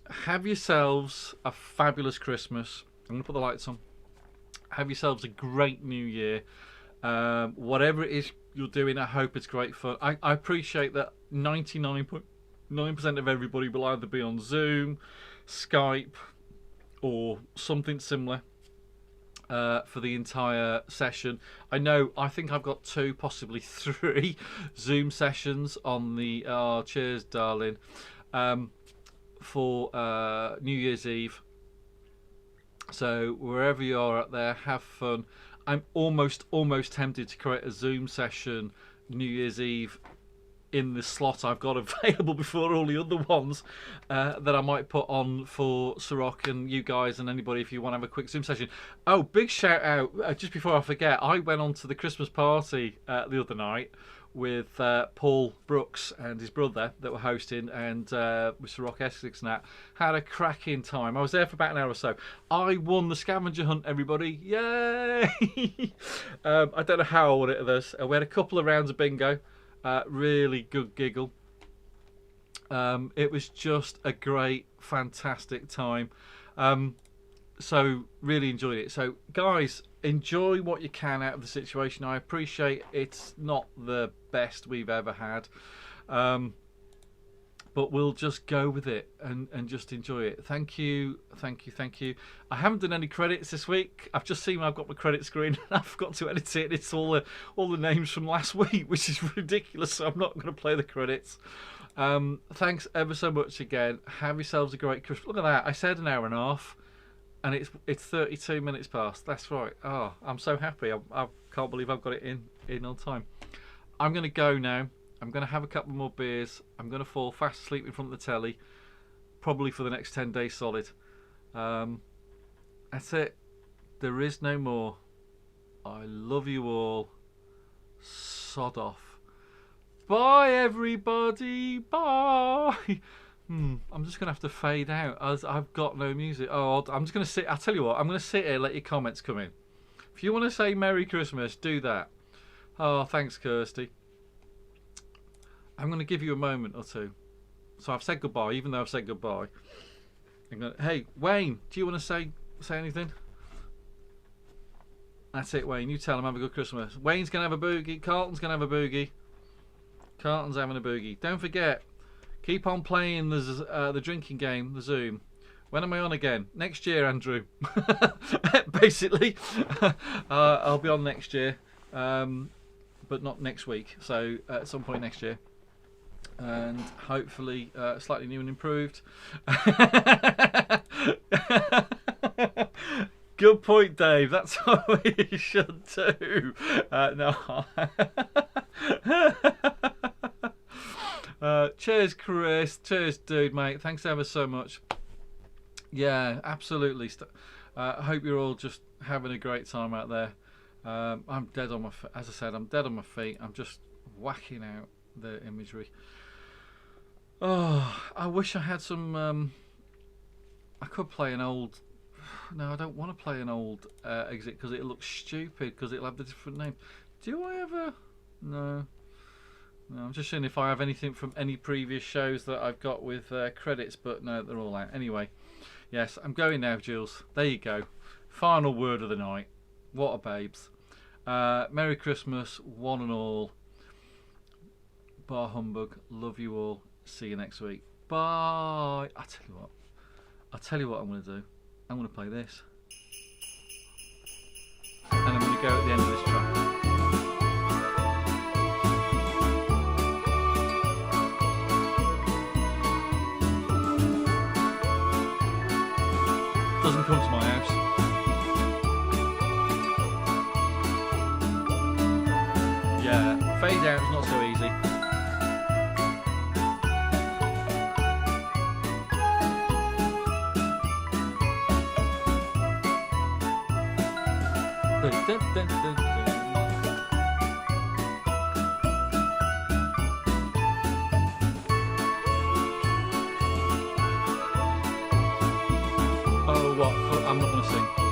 Have yourselves a fabulous Christmas. I'm going to put the lights on. Have yourselves a great New Year. Whatever it is you're doing, I hope it's great fun. I appreciate that 99.9% of everybody will either be on Zoom, Skype, or something similar for the entire session. I think I've got 2, possibly 3 Zoom sessions on the cheers darling for New Year's Eve. So wherever you are out there, have fun. I'm almost tempted to create a Zoom session New Year's Eve in the slot I've got available before all the other ones that I might put on for Ceroc and you guys and anybody if you want to have a quick Zoom session. Oh, big shout out, just before I forget, I went on to the Christmas party the other night with Paul Brooks and his brother that were hosting, and with Ceroc Essex and that. Had a cracking time. I was there for about an hour or so. I won the scavenger hunt, everybody. Yay! I don't know how I won it. We had a couple of rounds of bingo. Really good giggle. It was just a great, fantastic time. So really enjoyed it. So guys, enjoy what you can out of the situation. I appreciate it's not the best we've ever had, but we'll just go with it and just enjoy it. Thank you. I haven't done any credits this week. I've just seen I've got my credit screen and I forgot to edit it. It's all the names from last week, which is ridiculous, so I'm not going to play the credits. Thanks ever so much again. Have yourselves a great Christmas. Look at that, I said an hour and a half and it's 32 minutes past. That's right. Oh, I'm so happy. I can't believe I've got it in on time. I'm going to go now. I'm going to have a couple more beers. I'm going to fall fast asleep in front of the telly, probably for the next 10 days solid. That's it. There is no more. I love you all. Sod off. Bye, everybody. Bye. I'm just going to have to fade out as I've got no music. Oh, I'm just going to sit. I'll tell you what. I'm going to sit here and let your comments come in. If you want to say Merry Christmas, do that. Oh, thanks, Kirsty. I'm going to give you a moment or two. So I've said goodbye, even though I've said goodbye. Hey, Wayne, do you want to say anything? That's it, Wayne. You tell him have a good Christmas. Wayne's going to have a boogie. Carlton's going to have a boogie. Carlton's having a boogie. Don't forget, keep on playing the drinking game, the Zoom. When am I on again? Next year, Andrew. Basically, I'll be on next year, but not next week. So at some point next year. And hopefully slightly new and improved. Good point, Dave. That's what we should do. No. Cheers, Chris. Cheers, dude, mate. Thanks ever so much. Yeah, absolutely. I hope you're all just having a great time out there. I'm dead on my feet. As I said, I'm dead on my feet. I'm just whacking out the imagery. Oh, I wish I had some. I could play an old. No, I don't want to play an old exit because it looks stupid because it'll have the different name. Do I ever? No. No, I'm just seeing if I have anything from any previous shows that I've got with credits, but no, they're all out. Anyway, yes, I'm going now, Jules. There you go. Final word of the night. What a babes. Merry Christmas, one and all. Bar humbug. Love you all. See you next week. Bye. I'll tell you what I'm going to do. I'm going to play this. And I'm going to go at the end of this track. Doesn't come to my house. Yeah, fade out is not so easy. Dun, dun, dun, dun. Oh what? I'm not going to sing.